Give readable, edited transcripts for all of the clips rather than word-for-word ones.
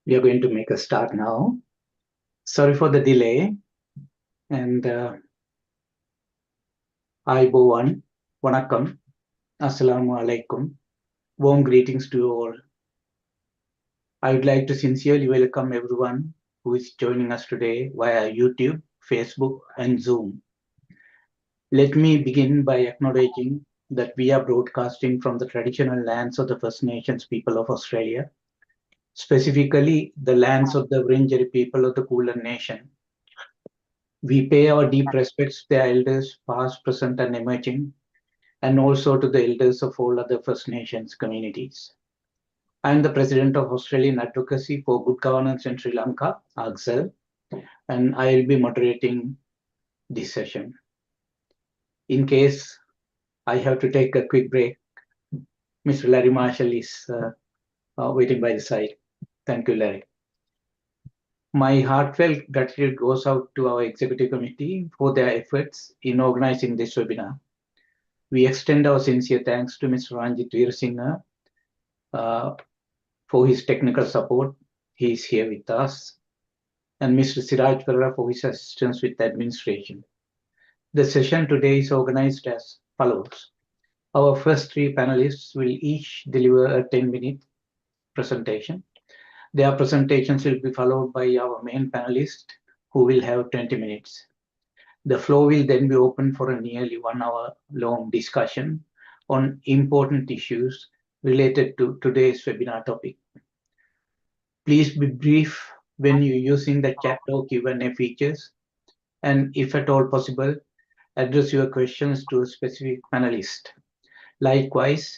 We are going to make a start now. Sorry for the delay. And Aibowan, Vanakkam, Assalamu alaikum. Warm greetings to you all. I would like to sincerely welcome everyone who is joining us today via YouTube, Facebook, and Zoom. Let me begin by acknowledging that we are broadcasting from the traditional lands of the First Nations people of Australia, specifically the lands of the Wurundjeri people of the Kulin Nation. We pay our deep respects to their elders, past, present, and emerging, and also to the elders of all other First Nations communities. I am the President of Australian Advocacy for Good Governance in Sri Lanka, AAGGSL, and I will be moderating this session. In case I have to take a quick break, Mr. Larry Marshall is waiting by the side. Thank you, Larry. My heartfelt gratitude goes out to our executive committee for their efforts in organizing this webinar. We extend our sincere thanks to Mr. Ranjit Veerasinghe for his technical support. He is here with us. And Mr. Siraj Perera for his assistance with administration. The session today is organized as follows. Our first three panelists will each deliver a 10-minute presentation. Their presentations will be followed by our main panelist, who will have 20 minutes. The floor will then be open for a nearly 1 hour long discussion on important issues related to today's webinar topic. Please be brief when you're using the chat or Q&A features, and if at all possible, address your questions to a specific panelist. Likewise,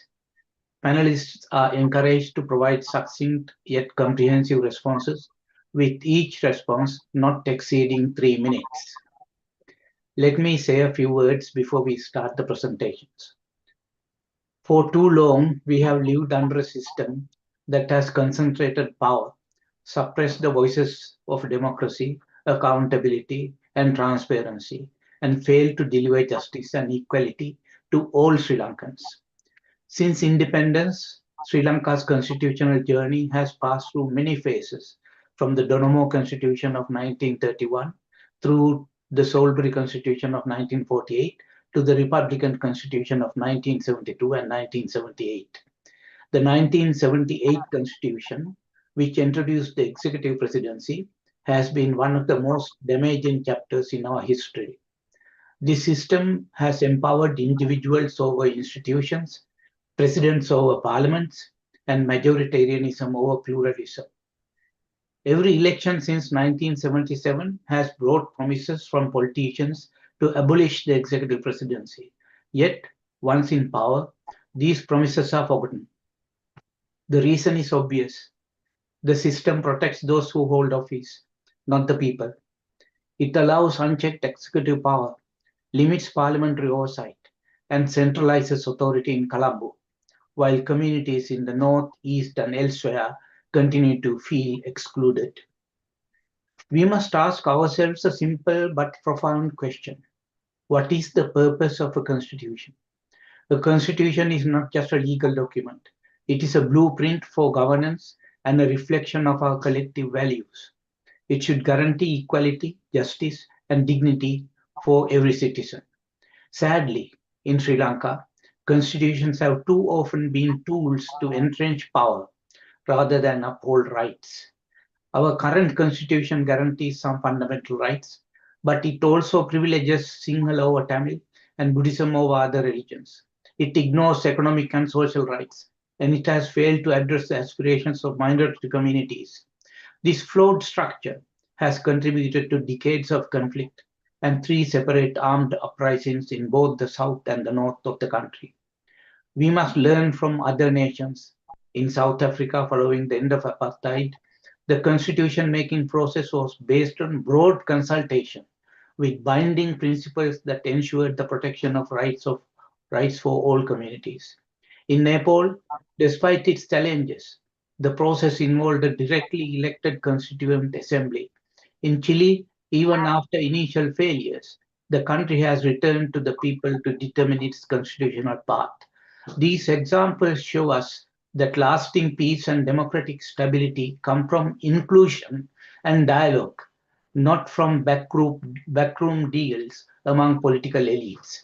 panelists are encouraged to provide succinct yet comprehensive responses, with each response not exceeding 3 minutes. Let me say a few words before we start the presentations. For too long, we have lived under a system that has concentrated power, suppressed the voices of democracy, accountability, and transparency, and failed to deliver justice and equality to all Sri Lankans. Since independence, Sri Lanka's constitutional journey has passed through many phases, from the Donomo Constitution of 1931 through the Salisbury Constitution of 1948 to the Republican Constitution of 1972 and 1978. The 1978 Constitution, which introduced the executive presidency, has been one of the most damaging chapters in our history. This system has empowered individuals over institutions, presidents over parliaments, and majoritarianism over pluralism. Every election since 1977 has brought promises from politicians to abolish the executive presidency. Yet, once in power, these promises are forgotten. The reason is obvious. The system protects those who hold office, not the people. It allows unchecked executive power, limits parliamentary oversight, and centralizes authority in Colombo, while communities in the north, east, and elsewhere continue to feel excluded. We must ask ourselves a simple but profound question. What is the purpose of a constitution? A constitution is not just a legal document. It is a blueprint for governance and a reflection of our collective values. It should guarantee equality, justice, and dignity for every citizen. Sadly, in Sri Lanka, constitutions have too often been tools to entrench power rather than uphold rights. Our current constitution guarantees some fundamental rights, but it also privileges Sinhala over Tamil and Buddhism over other religions. It ignores economic and social rights, and it has failed to address the aspirations of minority communities. This flawed structure has contributed to decades of conflict and 3 separate armed uprisings in both the south and the north of the country. We must learn from other nations. In South Africa, following the end of apartheid, the constitution-making process was based on broad consultation with binding principles that ensured the protection of rights for all communities. In Nepal, despite its challenges, the process involved a directly elected constituent assembly. In Chile, even after initial failures, the country has returned to the people to determine its constitutional path. These examples show us that lasting peace and democratic stability come from inclusion and dialogue, not from backroom deals among political elites.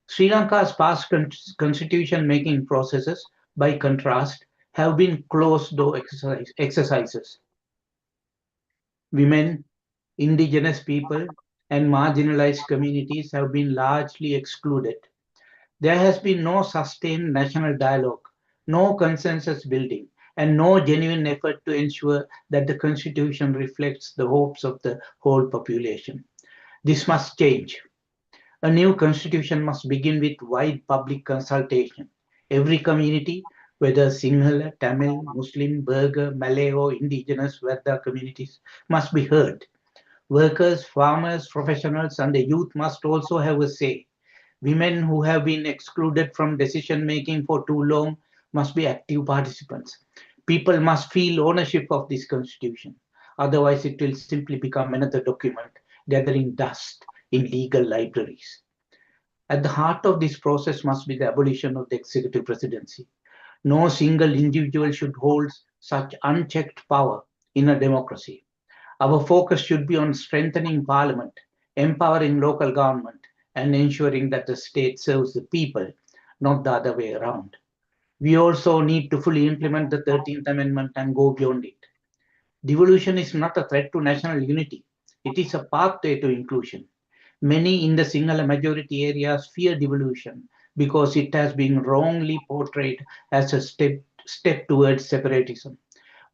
Sri Lanka's past constitution-making processes, by contrast, have been closed-door exercises. Women, indigenous people, and marginalized communities have been largely excluded. There has been no sustained national dialogue, no consensus building, and no genuine effort to ensure that the constitution reflects the hopes of the whole population. This must change. A new constitution must begin with wide public consultation. Every community, whether Sinhala, Tamil, Muslim, Burgher, Malay, or indigenous Vedda communities, must be heard. Workers, farmers, professionals, and the youth must also have a say. Women who have been excluded from decision making for too long must be active participants. People must feel ownership of this constitution. Otherwise, it will simply become another document gathering dust in legal libraries. At the heart of this process must be the abolition of the executive presidency. No single individual should hold such unchecked power in a democracy. Our focus should be on strengthening parliament, empowering local government, and ensuring that the state serves the people, not the other way around. We also need to fully implement the 13th Amendment and go beyond it. Devolution is not a threat to national unity, it is a pathway to inclusion. Many in the Sinhala majority areas fear devolution because it has been wrongly portrayed as a step towards separatism.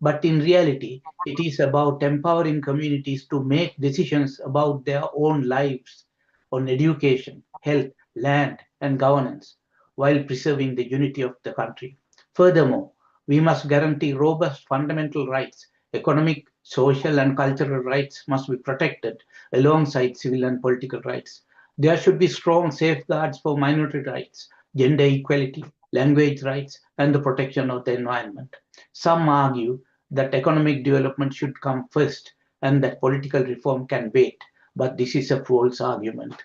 But in reality, it is about empowering communities to make decisions about their own lives on education, health, land, and governance while preserving the unity of the country. Furthermore, we must guarantee robust fundamental rights. Economic, social, and cultural rights must be protected alongside civil and political rights. There should be strong safeguards for minority rights, gender equality, language rights, and the protection of the environment. Some argue that economic development should come first and that political reform can wait, but this is a false argument.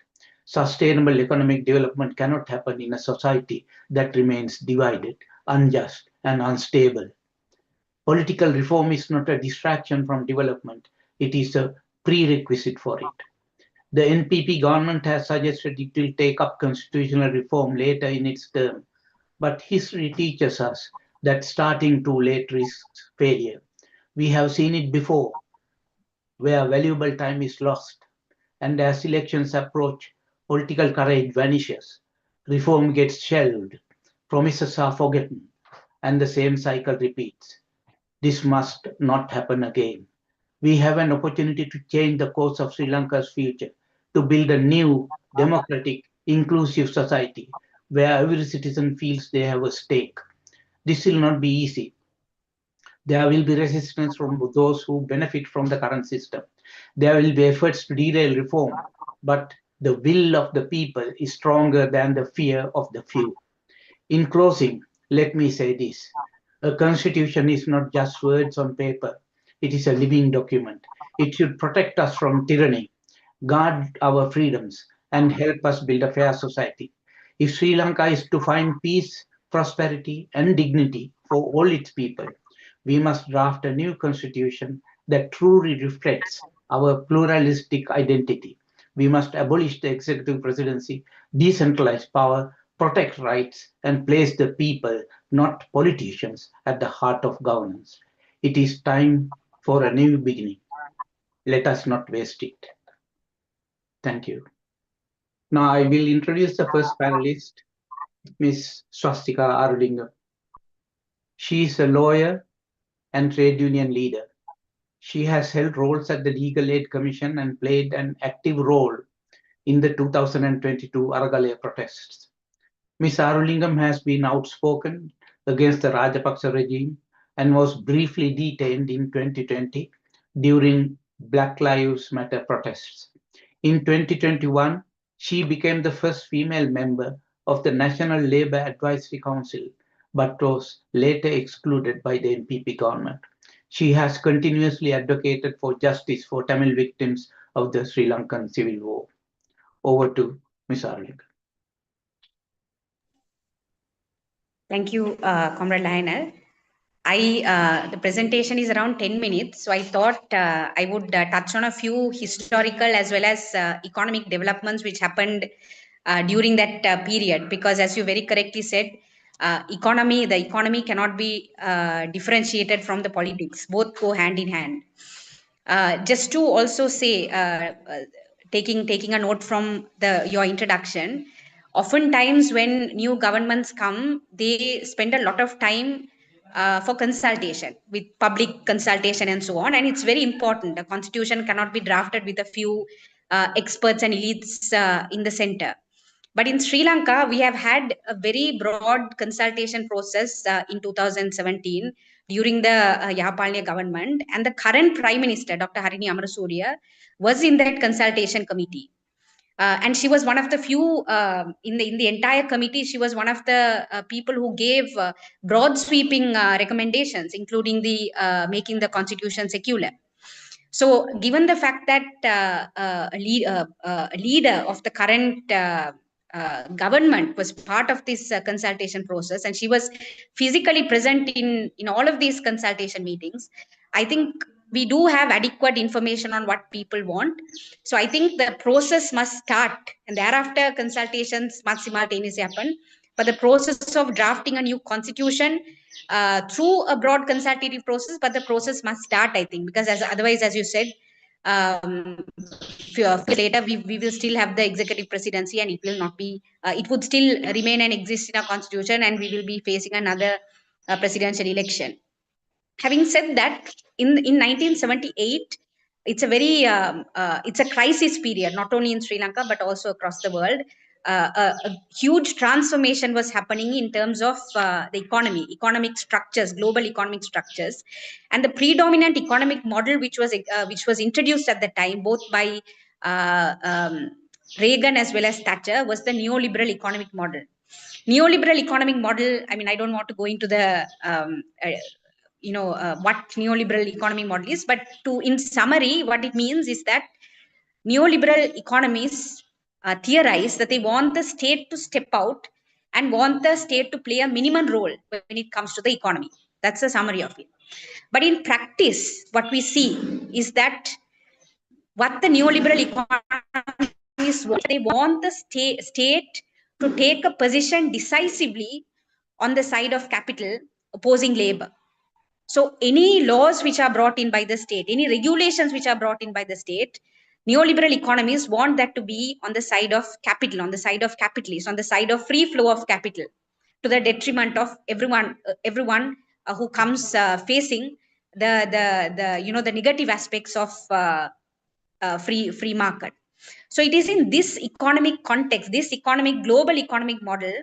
Sustainable economic development cannot happen in a society that remains divided, unjust, and unstable. Political reform is not a distraction from development, it is a prerequisite for it. The NPP government has suggested it will take up constitutional reform later in its term, but history teaches us that starting too late risks failure. We have seen it before, where valuable time is lost, and as elections approach, political courage vanishes, reform gets shelved, promises are forgotten, and the same cycle repeats. This must not happen again. We have an opportunity to change the course of Sri Lanka's future, to build a new, democratic, inclusive society where every citizen feels they have a stake. This will not be easy. There will be resistance from those who benefit from the current system. There will be efforts to derail reform, but the will of the people is stronger than the fear of the few. In closing, let me say this. A constitution is not just words on paper, it is a living document. It should protect us from tyranny, guard our freedoms, and help us build a fair society. If Sri Lanka is to find peace, prosperity, and dignity for all its people, we must draft a new constitution that truly reflects our pluralistic identity. We must abolish the executive presidency, decentralize power, protect rights, and place the people, not politicians, at the heart of governance. It is time for a new beginning. Let us not waste it. Thank you. Now I will introduce the first panelist, Ms. Swasthika Arulingam. She is a lawyer and trade union leader. She has held roles at the Legal Aid Commission and played an active role in the 2022 Aragalaya protests. Ms. Arulingam has been outspoken against the Rajapaksa regime and was briefly detained in 2020 during Black Lives Matter protests. In 2021, she became the first female member of the National Labour Advisory Council, but was later excluded by the NPP government. She has continuously advocated for justice for Tamil victims of the Sri Lankan civil war. Over to Ms. Arulingam. Thank you, Comrade Lionel. The presentation is around 10 minutes, so I thought I would touch on a few historical as well as economic developments which happened during that period, because as you very correctly said, the economy cannot be differentiated from the politics. Both go hand in hand. Just to also say, taking a note from your introduction, oftentimes when new governments come, they spend a lot of time for consultation, with public consultation and so on, and it's very important. The constitution cannot be drafted with a few experts and elites in the center. But in Sri Lanka, we have had a very broad consultation process in 2017 during the Yahapalya government, and the current Prime Minister, Dr. Harini Amarasuriya, was in that consultation committee. And she was one of the few in the entire committee. She was one of the people who gave broad sweeping recommendations, including the making the constitution secular. So, given the fact that a leader of the current government was part of this consultation process, and she was physically present in all of these consultation meetings, I think we do have adequate information on what people want. So I think the process must start, and thereafter consultations must simultaneously happen. But the process of drafting a new constitution through a broad consultative process, but the process must start, I think, because otherwise, as you said, later we will still have the executive presidency, and it will not be, it would still remain and exist in our constitution, and we will be facing another presidential election. Having said that, in 1978, it's a very it's a crisis period, not only in Sri Lanka but also across the world. A huge transformation was happening in terms of the economic structures, global economic structures, and the predominant economic model which was introduced at the time, both by Reagan as well as Thatcher, was the neoliberal economic model. Neoliberal economic model, I mean, I don't want to go into the what neoliberal economic model is, but in summary, what it means is that neoliberal economies theorize that they want the state to step out and want the state to play a minimum role when it comes to the economy. That's the summary of it. But in practice, what we see is that what the neoliberal economies want, they want the state to take a position decisively on the side of capital, opposing labor. So any laws which are brought in by the state, any regulations which are brought in by the state, neoliberal economies want that to be on the side of capital, on the side of capitalists, on the side of free flow of capital, to the detriment of everyone who comes facing the negative aspects of free market. So it is in this economic context, this global economic model,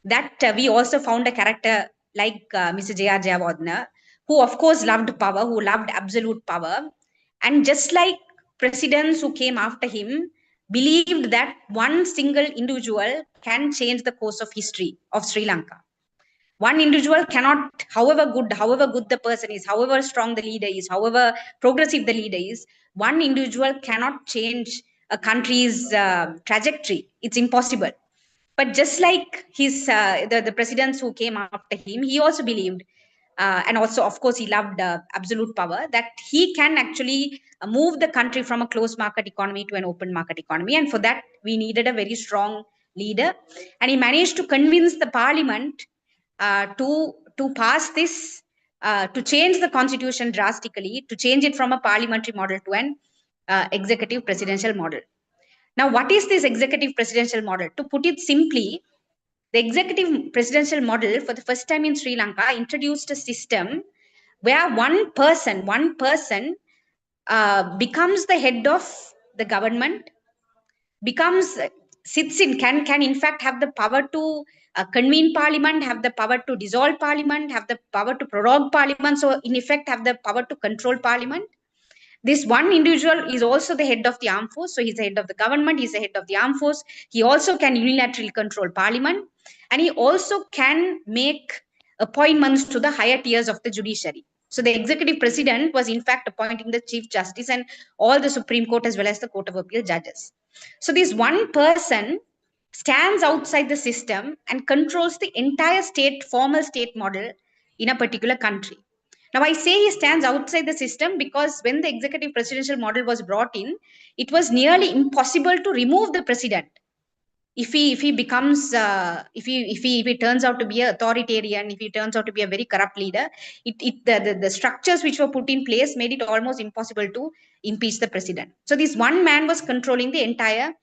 that we also found a character like Mr. J.R. Jayawardeneh, who of course loved power, who loved absolute power. And just like presidents who came after him, believed that one single individual can change the course of history of Sri Lanka. One individual cannot, however good the person is, however strong the leader is, however progressive the leader is, one individual cannot change a country's trajectory. It's impossible. But just like the presidents who came after him, he also believed, and also, of course, he loved absolute power, that he can actually move the country from a closed market economy to an open market economy. And for that, we needed a very strong leader. And he managed to convince the parliament to pass this, to change the constitution drastically, to change it from a parliamentary model to an executive presidential model. Now, what is this executive presidential model? To put it simply, the executive presidential model, for the first time in Sri Lanka, introduced a system where one person becomes the head of the government, can in fact have the power to convene parliament, have the power to dissolve parliament, have the power to prorogue parliament. So, in effect, have the power to control parliament. This one individual is also the head of the armed force. So he's the head of the government, he's the head of the armed force. He also can unilaterally control parliament, and he also can make appointments to the higher tiers of the judiciary. So the executive president was in fact appointing the chief justice and all the Supreme Court as well as the Court of Appeal judges. So this one person stands outside the system and controls the entire state, formal state model in a particular country. Now, I say he stands outside the system because when the executive presidential model was brought in, it was nearly impossible to remove the president. If he becomes if he turns out to be an authoritarian, if he turns out to be a very corrupt leader, the structures which were put in place made it almost impossible to impeach the president. So this one man was controlling the entire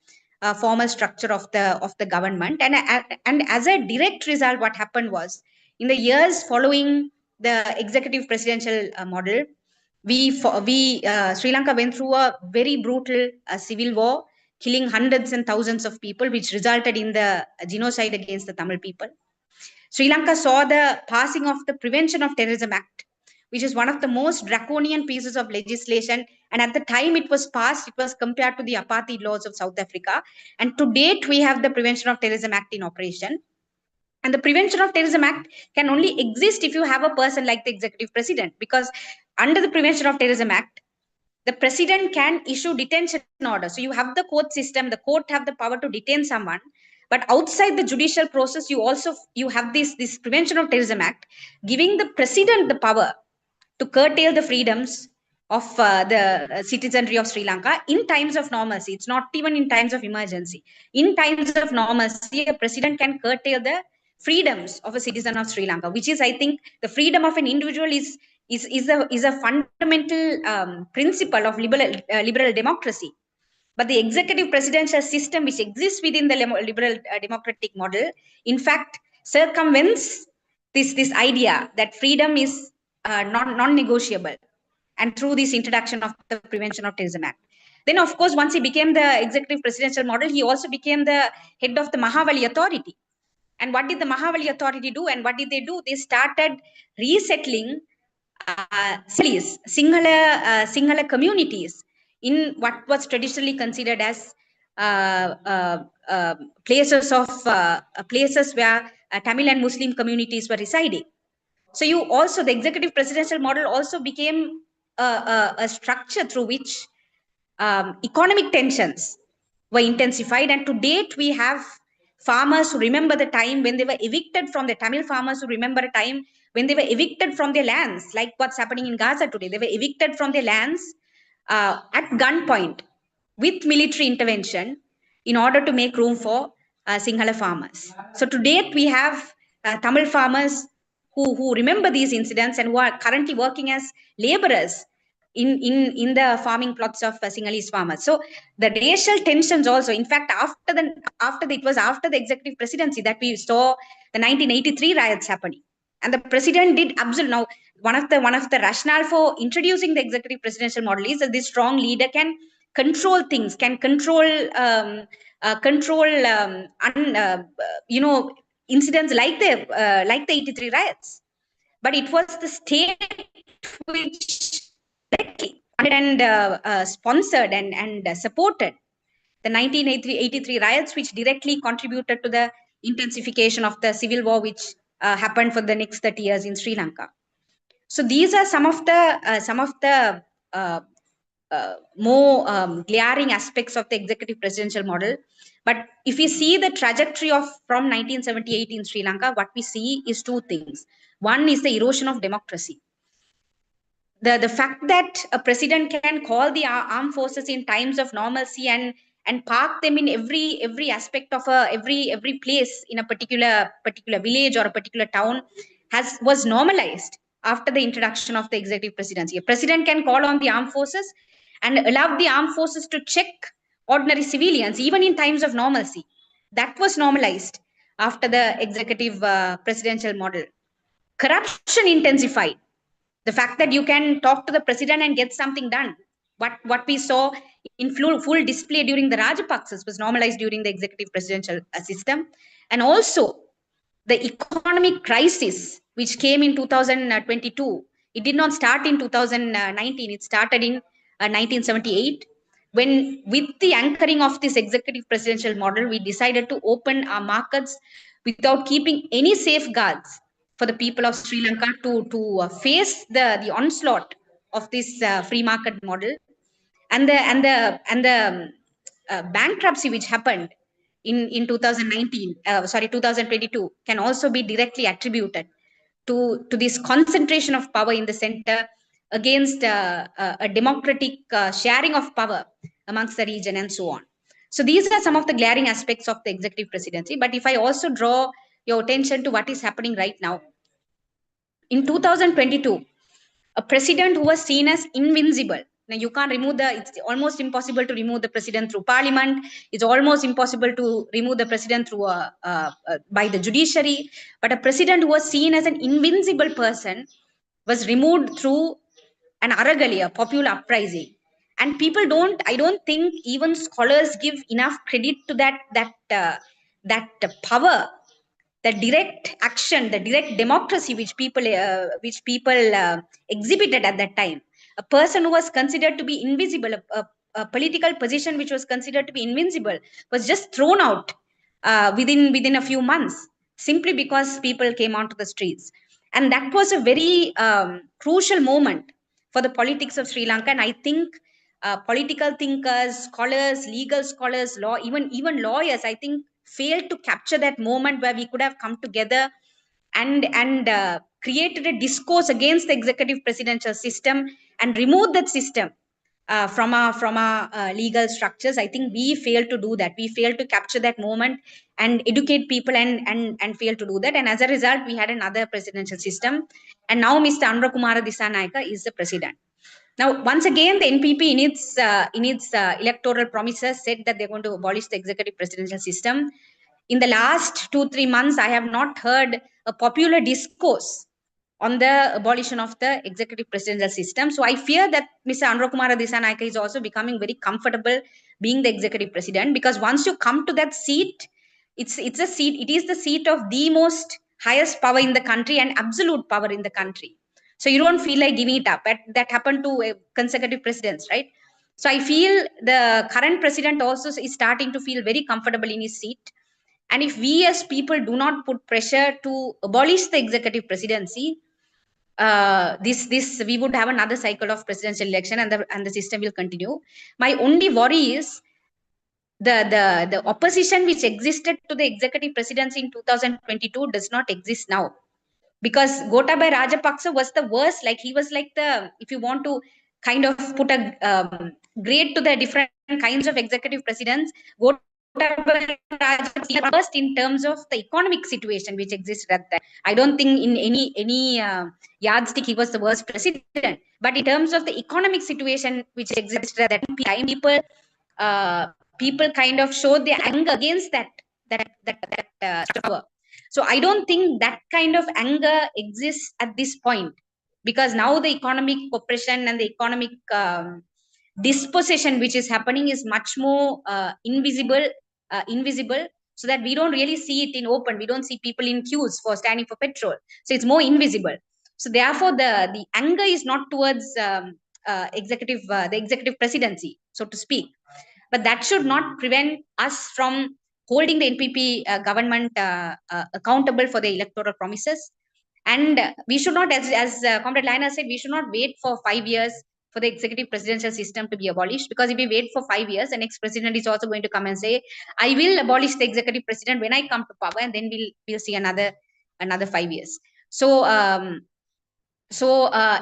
formal structure of the government, and as a direct result, what happened was, in the years following the executive presidential model, Sri Lanka went through a very brutal civil war, killing hundreds and thousands of people, which resulted in the genocide against the Tamil people. Sri Lanka saw the passing of the Prevention of Terrorism Act, which is one of the most draconian pieces of legislation. And at the time it was passed, it was compared to the apartheid laws of South Africa. And to date, we have the Prevention of Terrorism Act in operation. And the Prevention of Terrorism Act can only exist if you have a person like the executive president, because under the Prevention of Terrorism Act, the president can issue detention order. So you have the court system, the court have the power to detain someone. But outside the judicial process, you have this Prevention of Terrorism Act giving the president the power to curtail the freedoms of the citizenry of Sri Lanka in times of normalcy. It's not even in times of emergency. In times of normalcy, a president can curtail the freedoms of a citizen of Sri Lanka, which is, I think, the freedom of an individual is a fundamental principle of liberal democracy. But the executive presidential system, which exists within the liberal democratic model, in fact, circumvents this idea that freedom is non-negotiable, and through this introduction of the Prevention of Terrorism Act. Then, of course, once he became the executive presidential model, he also became the head of the Mahawali Authority. And what did the Mahawali Authority do? And what did they do? They started resettling Sinhala communities in what was traditionally considered as places where Tamil and Muslim communities were residing. So the executive presidential model also became a structure through which economic tensions were intensified. And to date, we have farmers who remember the time when they were evicted from the Tamil farmers who remember a time when they were evicted from their lands, like what's happening in Gaza today. They were evicted from their lands at gunpoint with military intervention in order to make room for Sinhala farmers. So to date, we have Tamil farmers who remember these incidents and who are currently working as laborers in the farming plots of Sinhalese farmers. So the racial tensions also, in fact, after the executive presidency that we saw the 1983 riots happening. And the president did absolutely. Now, one of the rationale for introducing the executive presidential model is that this strong leader can control things, can control incidents like the 83 riots. But it was the state which directly and sponsored and supported the 1983 riots, which directly contributed to the intensification of the civil war, which happened for the next 30 years in Sri Lanka. So these are some of the more glaring aspects of the executive presidential model. But if we see the trajectory from 1978 in Sri Lanka, what we see is two things. One is the erosion of democracy. The fact that a president can call the armed forces in times of normalcy and park them in every aspect of every place in a particular village or a particular town was normalized after the introduction of the executive presidency. A president can call on the armed forces and allow the armed forces to check ordinary civilians even in times of normalcy. That was normalized after the executive presidential model. Corruption intensified. The fact that you can talk to the president and get something done, what we saw in full display during the Rajapaksas, was normalized during the executive presidential system. And also the economic crisis which came in 2022, it did not start in 2019, it started in 1978, when, with the anchoring of this executive presidential model, we decided to open our markets without keeping any safeguards for the people of Sri Lanka to face the onslaught of this free market model, and the bankruptcy which happened in 2022 can also be directly attributed to this concentration of power in the center against a democratic sharing of power amongst the region and so on. So these are some of the glaring aspects of the executive presidency. But if I also draw your attention to what is happening right now, in 2022, a president who was seen as invincible. Now you can't remove it's almost impossible to remove the president through parliament. It's almost impossible to remove the president through by the judiciary. But a president who was seen as an invincible person was removed through an Aragali, a popular uprising. And people I don't think even scholars give enough credit to that power, the direct action, the direct democracy which people exhibited at that time. A person who was considered to be invisible, a political position which was considered to be invincible, was just thrown out within a few months, simply because people came onto the streets. And that was a very crucial moment for the politics of Sri Lanka. And I think political thinkers, scholars, legal scholars, even lawyers, I think, failed to capture that moment where we could have come together and created a discourse against the executive presidential system and removed that system from our legal structures. I think we failed to do that. We failed to capture that moment and educate people and failed to do that. And as a result, we had another presidential system. And now Mr. Anurakumara Dissanayake is the president. Now, once again, the NPP in its electoral promises said that they're going to abolish the executive presidential system. In the last 2-3 months, I have not heard a popular discourse on the abolition of the executive presidential system. So I fear that Mr. Anurakumara Dissanayake is also becoming very comfortable being the executive president, because once you come to that seat, it is the seat of the most highest power in the country and absolute power in the country. So you don't feel like giving it up. That happened to consecutive presidents, right? So I feel the current president also is starting to feel very comfortable in his seat. And if we as people do not put pressure to abolish the executive presidency, we would have another cycle of presidential election, and the system will continue. My only worry is the opposition which existed to the executive presidency in 2022 does not exist now, because Gotabaya Rajapaksa was the worst. Like, he was like if you want to kind of put a grade to the different kinds of executive presidents, Gotabaya Rajapaksa was worst in terms of the economic situation which existed at that. I don't think in any yardstick he was the worst president, but in terms of the economic situation which existed at that time, people kind of showed their anger against that power. So I don't think that kind of anger exists at this point, because now the economic oppression and the economic dispossession which is happening is much more invisible, so that we don't really see it in open. We don't see people in queues for standing for petrol. So it's more invisible. So therefore, the anger is not towards the executive presidency, so to speak. But that should not prevent us from holding the NPP government accountable for the electoral promises. And we should not, as Comrade Lina said, we should not wait for 5 years for the executive presidential system to be abolished, because if we wait for 5 years, the next president is also going to come and say, I will abolish the executive president when I come to power, and then we'll see another 5 years. So I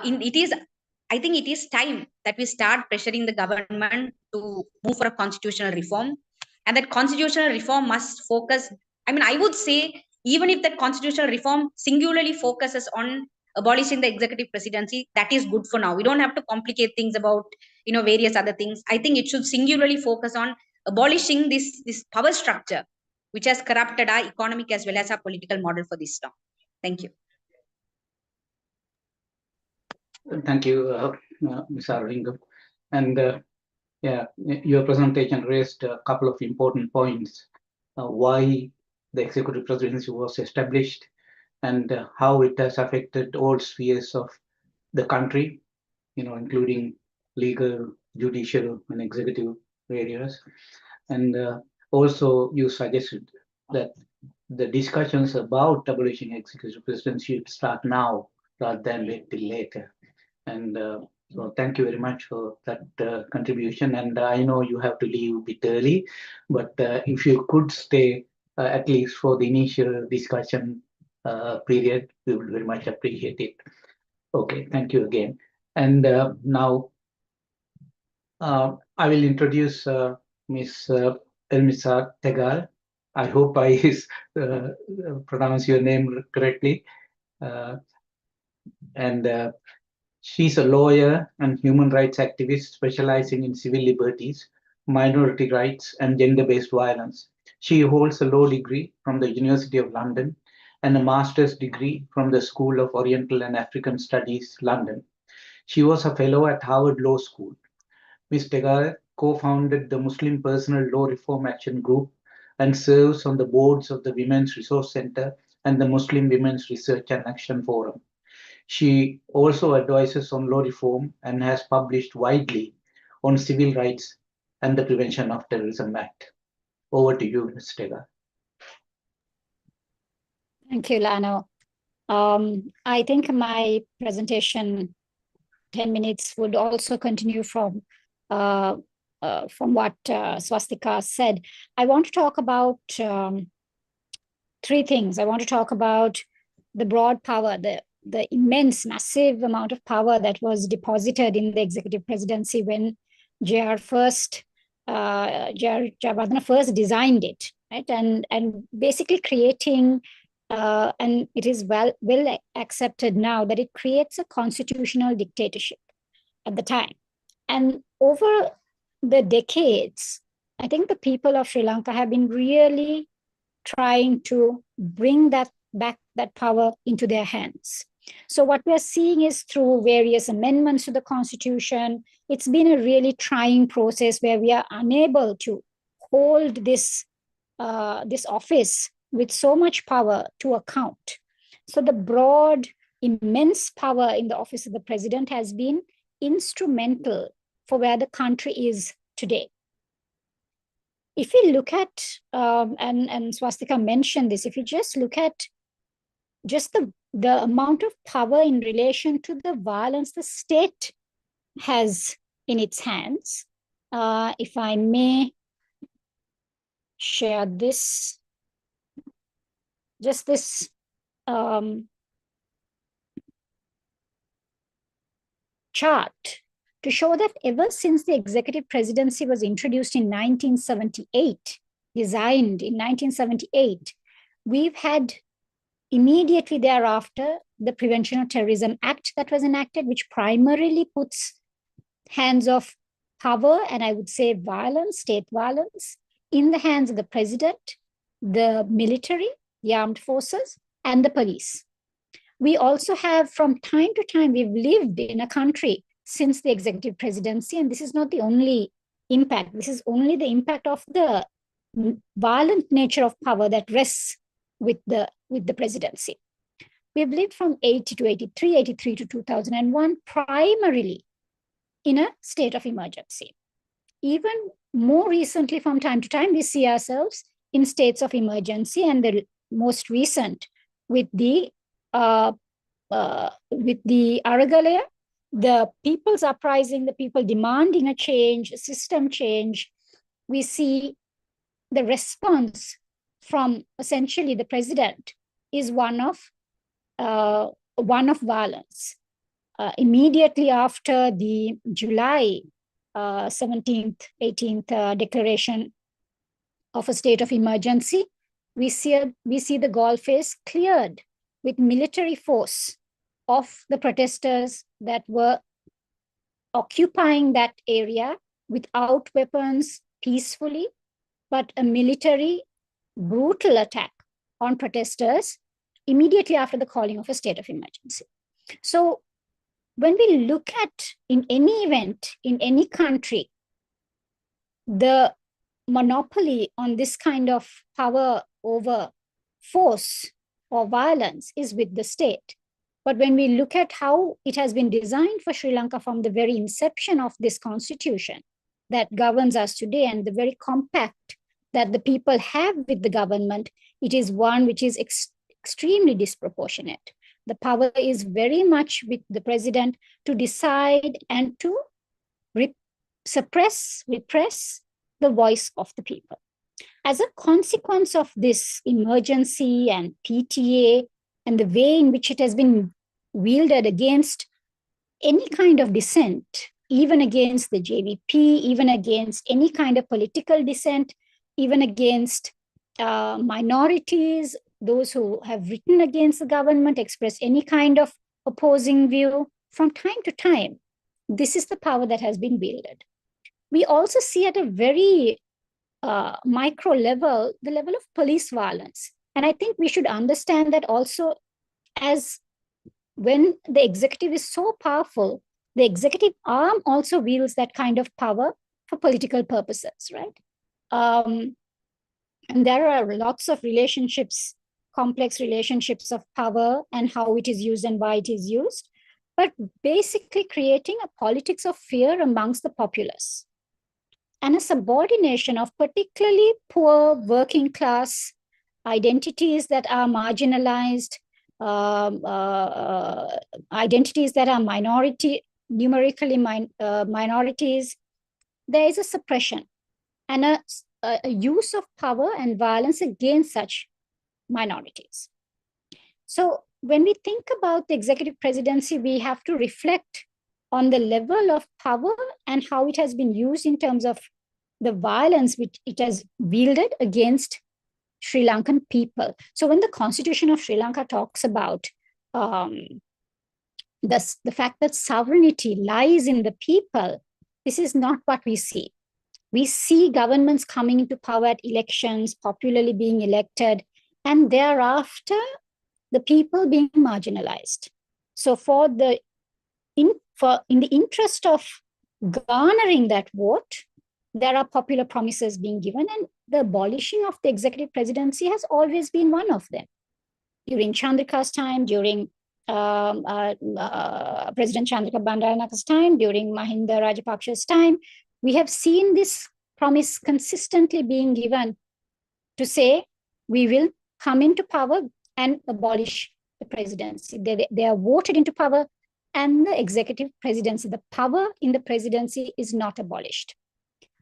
think it is time that we start pressuring the government to move for a constitutional reform. And that constitutional reform must focus, I would say, even if that constitutional reform singularly focuses on abolishing the executive presidency, that is good for now. We don't have to complicate things about, various other things. I think it should singularly focus on abolishing this power structure, which has corrupted our economic as well as our political model for this long. Thank you. Thank you, Ms. Arulingam. And your presentation raised a couple of important points. Why the executive presidency was established, and how it has affected all spheres of the country, including legal, judicial, and executive areas. And also, you suggested that the discussions about abolishing executive presidency should start now rather than wait till later. And So thank you very much for that contribution. And I know you have to leave a bit early, but if you could stay at least for the initial discussion period, we would very much appreciate it. Okay, thank you again. And now I will introduce Ms. Ermiza Zegal. I hope I pronounce your name correctly. Uh, and She's a lawyer and human rights activist specializing in civil liberties, minority rights, and gender-based violence. She holds a law degree from the University of London and a master's degree from the School of Oriental and African Studies, London. She was a fellow at Harvard Law School. Ms. Tegar co-founded the Muslim Personal Law Reform Action Group and serves on the boards of the Women's Resource Center and the Muslim Women's Research and Action Forum. She also advises on law reform and has published widely on civil rights and the Prevention of Terrorism Act. Over to you, Ms. Tegar. Thank you, Lano. I think my presentation, 10 minutes, would also continue from what Swasthika said. I want to talk about three things. I want to talk about the broad power, the immense, massive amount of power that was deposited in the executive presidency when Jayavarthana first designed it, right? And basically creating, and it is well accepted now that it creates a constitutional dictatorship at the time. And over the decades, I think the people of Sri Lanka have been really trying to bring that power into their hands. So what we're seeing is through various amendments to the constitution, it's been a really trying process where we are unable to hold this office with so much power to account. So the broad, immense power in the office of the president has been instrumental for where the country is today. If we look at, and Swasthika mentioned this, if you just look at just the amount of power in relation to the violence the state has in its hands, if I may share this, just this chart to show that ever since the executive presidency was introduced in 1978, designed in 1978, we've had immediately thereafter the Prevention of Terrorism Act that was enacted, which primarily puts hands of power, and I would say violence, state violence, in the hands of the president, the military, the armed forces, and the police. We also have, from time to time, we've lived in a country since the executive presidency, and this is not the only impact. This is only the impact of the violent nature of power that rests with the presidency. We've lived from 80 to 83, 83 to 2001, primarily in a state of emergency. Even more recently, from time to time, we see ourselves in states of emergency, and the most recent with the Arulingam, the people's uprising, the people demanding a change, a system change. We see the response from essentially the president is one of violence. Immediately after the July 17th, 18th declaration of a state of emergency, we see the Galle face cleared with military force of the protesters that were occupying that area without weapons, peacefully, but a military brutal attack on protesters immediately after the calling of a state of emergency. So when we look at, in any event, in any country, the monopoly on this kind of power over force or violence is with the state. But when we look at how it has been designed for Sri Lanka from the very inception of this constitution that governs us today, and the very compact that the people have with the government, it is one which is extremely disproportionate. The power is very much with the president to decide and to repress the voice of the people. As a consequence of this emergency and PTA and the way in which it has been wielded against any kind of dissent, even against the JVP, even against any kind of political dissent, even against minorities, those who have written against the government, express any kind of opposing view, from time to time, this is the power that has been wielded. We also see at a very micro level, the level of police violence. And I think we should understand that also, as when the executive is so powerful, the executive arm also wields that kind of power for political purposes, right? And there are lots of relationships, complex relationships of power and how it is used and why it is used, but basically creating a politics of fear amongst the populace and a subordination of particularly poor working class identities that are marginalized, identities that are numerically minorities. There is a suppression and a use of power and violence against such minorities. So when we think about the executive presidency, we have to reflect on the level of power and how it has been used in terms of the violence which it has wielded against Sri Lankan people. So when the Constitution of Sri Lanka talks about the fact that sovereignty lies in the people, this is not what we see. We see governments coming into power at elections, popularly being elected, and thereafter the people being marginalized. So in the interest of garnering that vote, there are popular promises being given, and the abolishing of the executive presidency has always been one of them. During Chandrika's time, during President Chandrika Bandaranake's time, during Mahinda Rajapaksa's time, we have seen this promise consistently being given to say, we will come into power and abolish the presidency. They are voted into power, and the executive presidency, the power in the presidency is not abolished.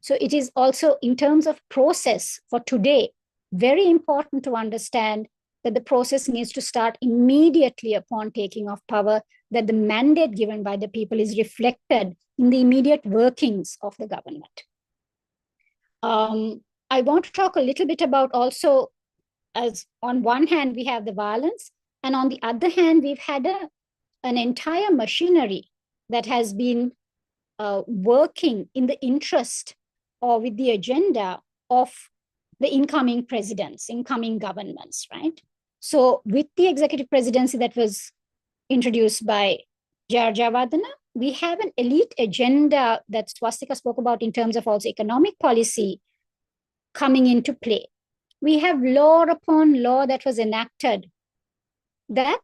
So it is also, in terms of process for today, very important to understand that the process needs to start immediately upon taking of power, that the mandate given by the people is reflected in the immediate workings of the government. I want to talk a little bit about also, as on one hand, we have the violence, and on the other hand, we've had an entire machinery that has been working in the interest or with the agenda of the incoming presidents, incoming governments, right? So with the executive presidency that was introduced by Jayampathy, we have an elite agenda that Swasthika spoke about in terms of also economic policy coming into play. We have law upon law that was enacted that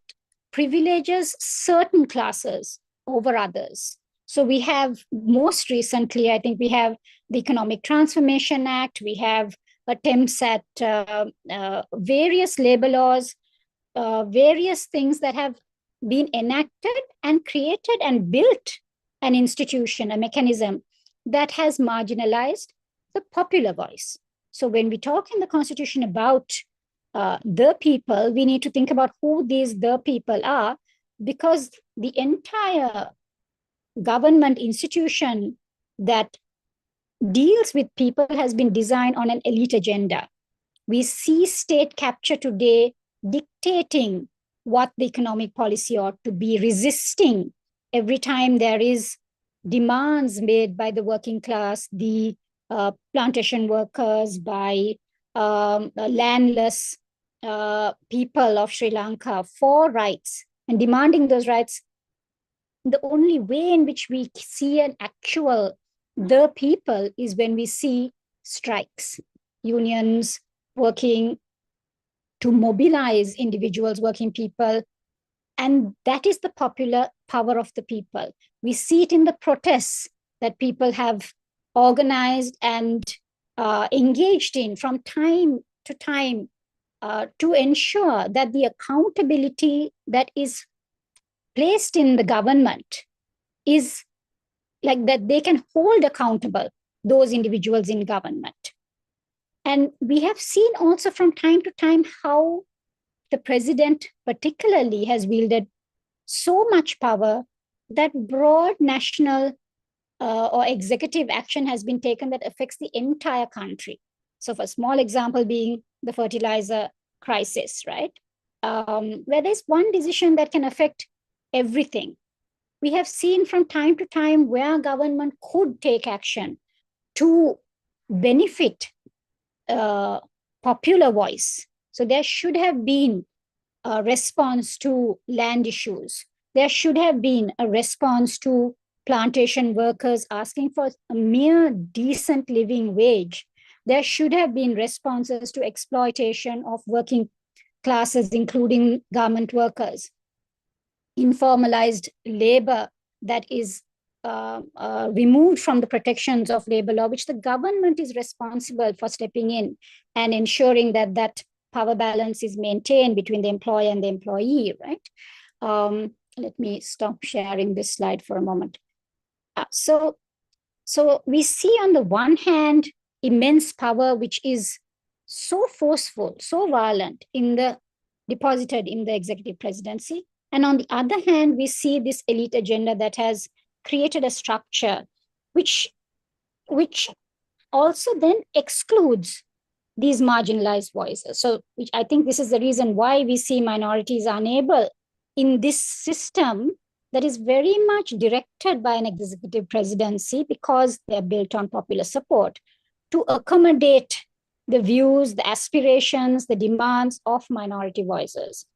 privileges certain classes over others. So we have, most recently, I think we have the Economic Transformation Act, we have attempts at various labor laws, various things that have been enacted and created and built an institution, a mechanism that has marginalized the popular voice. So when we talk in the Constitution about the people, we need to think about who these the people are, because the entire government institution that deals with people has been designed on an elite agenda. We see state capture today dictating what the economic policy ought to be, resisting every time there is demands made by the working class, the plantation workers, by landless people of Sri Lanka for rights and demanding those rights. The only way in which we see an actual the people is when we see strikes, unions working to mobilize individuals, working people. And that is the popular power of the people. We see it in the protests that people have organized and engaged in from time to time to ensure that the accountability that is placed in the government is like that they can hold accountable those individuals in government. And we have seen also from time to time how the president particularly has wielded so much power that broad national or executive action has been taken that affects the entire country. So for a small example being the fertilizer crisis, right? Where there's one decision that can affect everything. We have seen from time to time where government could take action to benefit popular voice. So there should have been a response to land issues. There should have been a response to plantation workers asking for a mere decent living wage. There should have been responses to exploitation of working classes, including garment workers, informalized labor that is removed from the protections of labor law, which the government is responsible for stepping in and ensuring that that power balance is maintained between the employer and the employee, right? Let me stop sharing this slide for a moment. So we see on the one hand, immense power, which is so forceful, so violent deposited in the executive presidency. And on the other hand, we see this elite agenda that has created a structure which also then excludes these marginalized voices. So which I think this is the reason why we see minorities unable in this system that is very much directed by an executive presidency, because they're built on popular support, to accommodate the views, the aspirations, the demands of minority voices.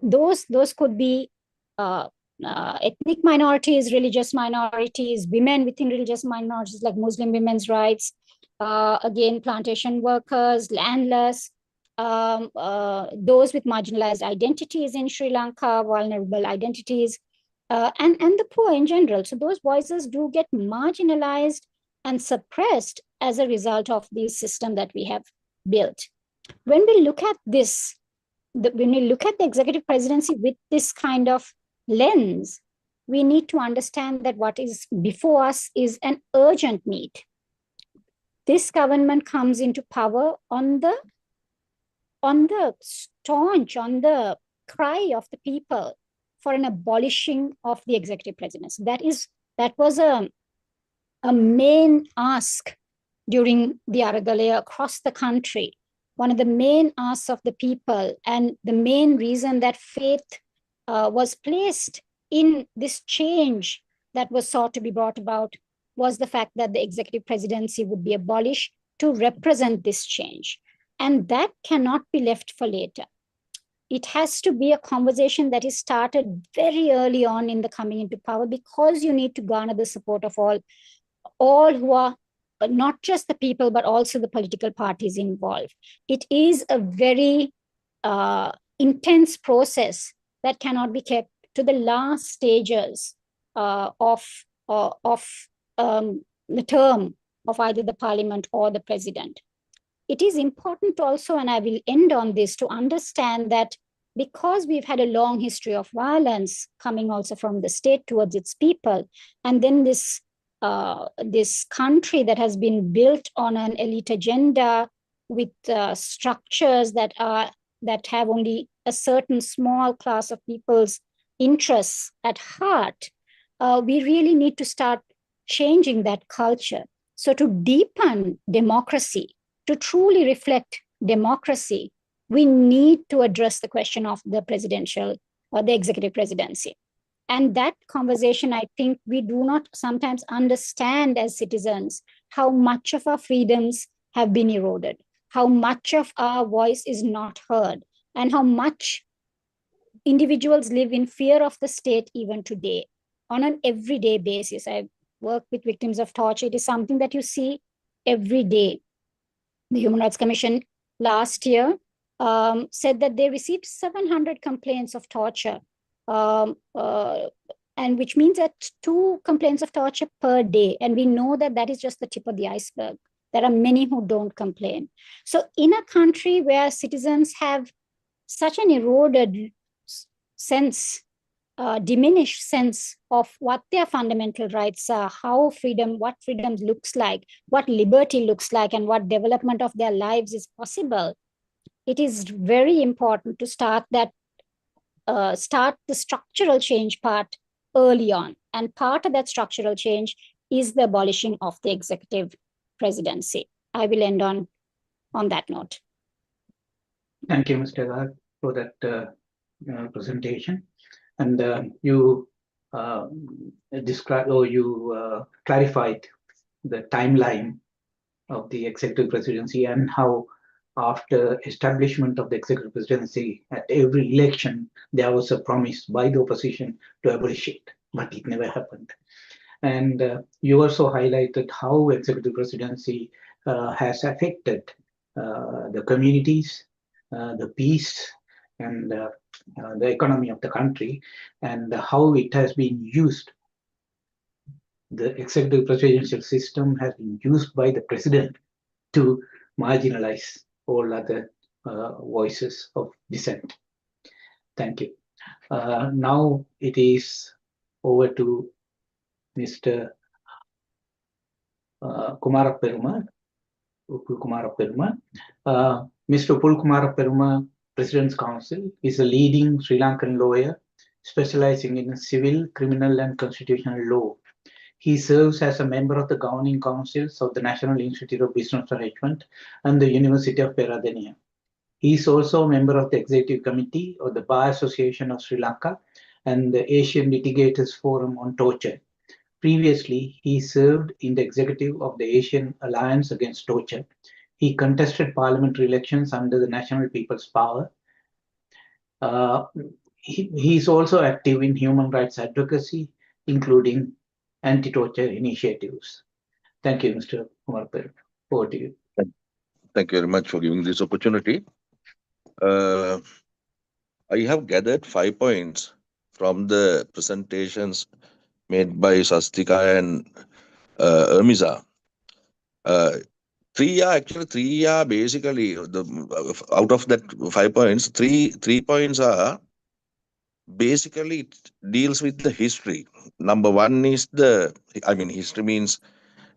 Those could be ethnic minorities, religious minorities, women within religious minorities like Muslim women's rights, again, plantation workers, landless, those with marginalized identities in Sri Lanka, vulnerable identities, and the poor in general. So those voices do get marginalized and suppressed as a result of the system that we have built. When we look at this, when we look at the executive presidency with this kind of lens, we need to understand that what is before us is an urgent need. This government comes into power on the cry of the people for an abolishing of the executive presidency. That was a main ask during the Aragalaya across the country. One of the main asks of the people, and the main reason that faith was placed in this change that was sought to be brought about was the fact that the executive presidency would be abolished to represent this change. And that cannot be left for later. It has to be a conversation that is started very early on in the coming into power, because you need to garner the support of all who are not just the people, but also the political parties involved. It is a very intense process that cannot be kept to the last stages of the term of either the parliament or the president. It is important also, and I will end on this, to understand that because we've had a long history of violence coming also from the state towards its people, and then this country that has been built on an elite agenda with structures that have only a certain small class of people's interests at heart, we really need to start changing that culture. So to deepen democracy, to truly reflect democracy, we need to address the question of the presidential or the executive presidency. And that conversation, I think we do not sometimes understand as citizens how much of our freedoms have been eroded, how much of our voice is not heard, and how much individuals live in fear of the state even today on an everyday basis. I work with victims of torture. It is something that you see every day. The Human Rights Commission last year said that they received 700 complaints of torture, and which means that 2 complaints of torture per day. And we know that that is just the tip of the iceberg. There are many who don't complain. So in a country where citizens have such an eroded sense, diminished sense of what their fundamental rights are, what freedom looks like, what liberty looks like, and what development of their lives is possible, it is very important to start the structural change part early on. And part of that structural change is the abolishing of the executive presidency. I will end on that note. Thank you, Mr. Garg, for that presentation. And you described, or you clarified the timeline of the executive presidency and how after establishment of the executive presidency, at every election, there was a promise by the opposition to abolish it, but it never happened. And you also highlighted how executive presidency has affected the communities, the peace, and the economy of the country, and how it has been used. The executive presidential system has been used by the president to marginalize all other voices of dissent. Thank you. Now it is over to Mr. Kumarapperuma, Upul Kumarapperuma. Mr. Upul Kumarapperuma, President's Counsel, is a leading Sri Lankan lawyer specializing in civil, criminal, and constitutional law. He serves as a member of the governing councils of the National Institute of Business Management and the University of Peradeniya. He is also a member of the Executive Committee of the Bar Association of Sri Lanka and the Asian Litigators Forum on Torture. Previously, he served in the executive of the Asian Alliance Against Torture. He contested parliamentary elections under the National People's Power. He is also active in human rights advocacy, including anti-torture initiatives. Thank you, Mr. Kumarapperuma. Over to you. Thank you very much for giving this opportunity. I have gathered 5 points from the presentations made by Swasthika and Ermiza. Three are basically out of that 5 points. Three points are basically it deals with the history. Number one is history means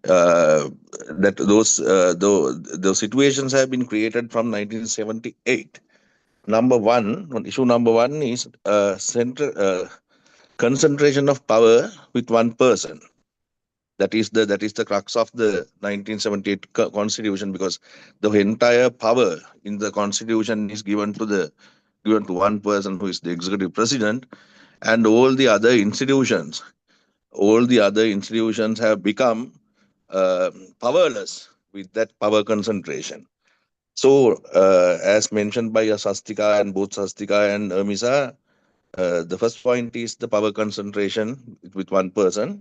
that those situations have been created from 1978. Issue number one is concentration of power with one person. That is the crux of the 1978 constitution, because the entire power in the constitution is given to one person, who is the executive president, and all the other institutions have become powerless with that power concentration. So, as mentioned by Swasthika and Ermiza, the first point is the power concentration with one person,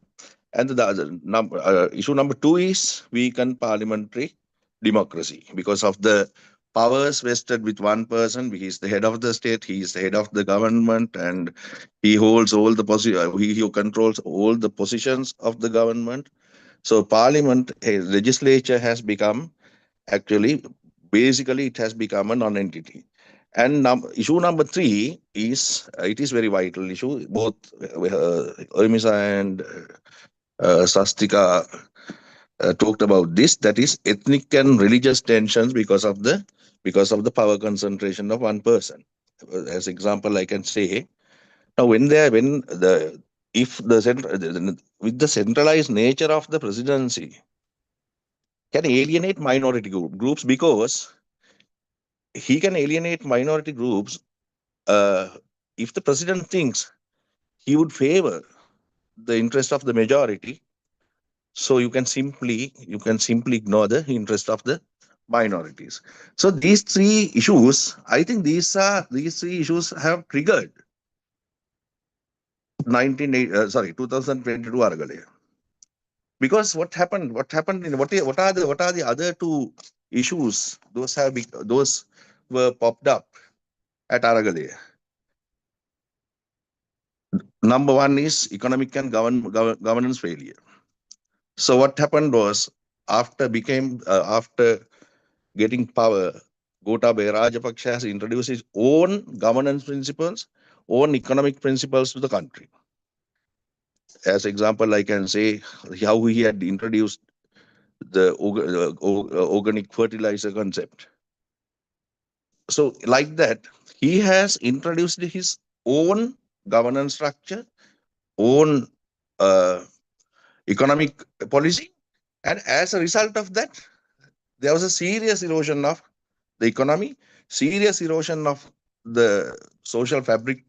and the issue number two is weakened parliamentary democracy because of the powers vested with one person. He is the head of the state, he is the head of the government, and he holds all the he controls all the positions of the government. So parliament, legislature has become basically it has become a non-entity. And issue number three is, it is very vital issue. Both Ermiza and Swasthika talked about this. That is ethnic and religious tensions because of the power concentration of one person. As example, I can say now with the centralized nature of the presidency can alienate minority groups, because he can alienate minority groups if the president thinks he would favor the interest of the majority. So you can simply ignore the interest of the minorities. So these three issues, I think these three issues have triggered 2022 Aragale. Because what are the other two issues? Those were popped up at Aragale. Number one is economic and governance failure. So what happened was after getting power, Gotabaya Rajapaksa has introduced his own governance principles, own economic principles to the country. As example, I can say how he had introduced the organic fertilizer concept. So like that, he has introduced his own governance structure, own economic policy, and as a result of that, there was a serious erosion of the economy, serious erosion of the social fabric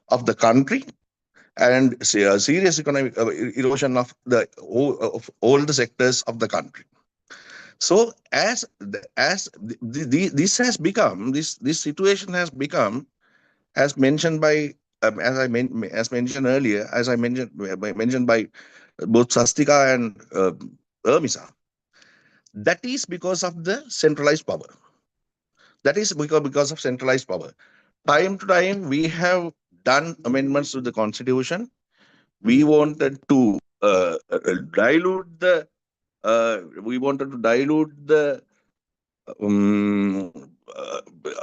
of the country, and a serious economic erosion of all the sectors of the country. So this has become, this situation has become, as mentioned by as mentioned earlier, as I mentioned by both Swasthika and Ermiza, that is because of the centralized power. That is because of centralized power. Time to time, we have done amendments to the constitution. We wanted to dilute the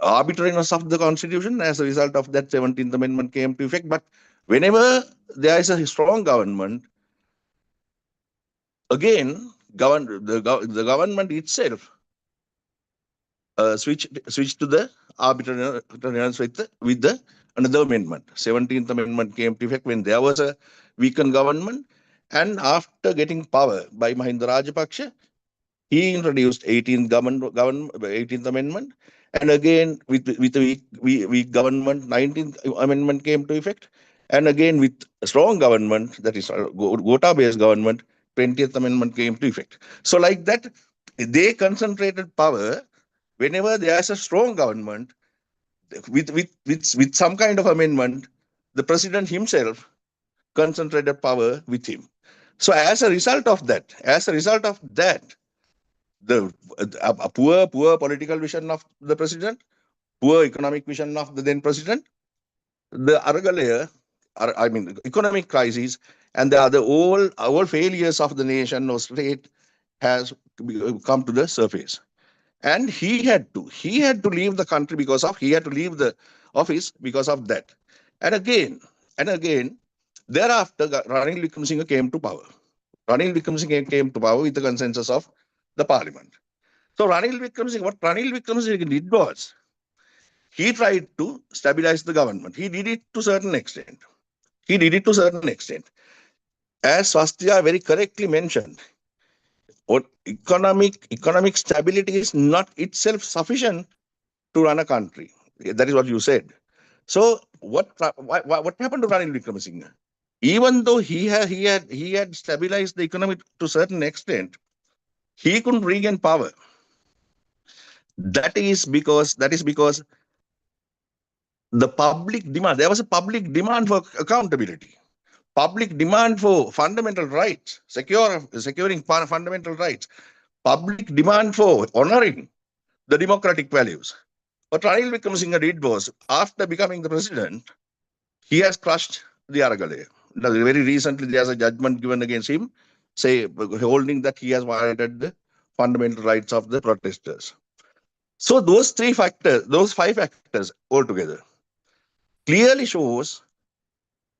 arbitrariness of the constitution. As a result of that, 17th Amendment came to effect. But whenever there is a strong government, again, the government itself switch to the arbitrariness with the another amendment. 17th Amendment came to effect when there was a weakened government, and after getting power by Mahinda Rajapaksa, he introduced 18th Amendment, and again with the weak government, 19th Amendment came to effect, and again with a strong government, that is Gotabaya's government, 20th Amendment came to effect. So like that, they concentrated power. Whenever there is a strong government with some kind of amendment, the president himself concentrated power with him. So as a result of that, the a poor political vision of the president, poor economic vision of the then president, the Argalaya, economic crisis, and the other all failures of the nation or state has come to the surface. And he had to leave the country he had to leave the office because of that. And again, thereafter, Ranil Wickramaratne came to power. Ranil Wickramaratne came to power with the consensus of the parliament. So what Ranil Wickramaratne did was, he tried to stabilize the government. He did it to a certain extent. As Swasthika very correctly mentioned, economic stability is not itself sufficient to run a country. That is what you said. So what happened to Ranil Wickramaratne? Even though he had stabilized the economy to a certain extent, he couldn't regain power. That is because the public demand. There was a public demand for accountability, public demand for fundamental rights, securing fundamental rights, public demand for honoring the democratic values. What Ranil Wickramaratne did was, after becoming the president, he has crushed the Aragalaya. Now, very recently, there's a judgment given against him, holding that he has violated the fundamental rights of the protesters. So those five factors altogether clearly shows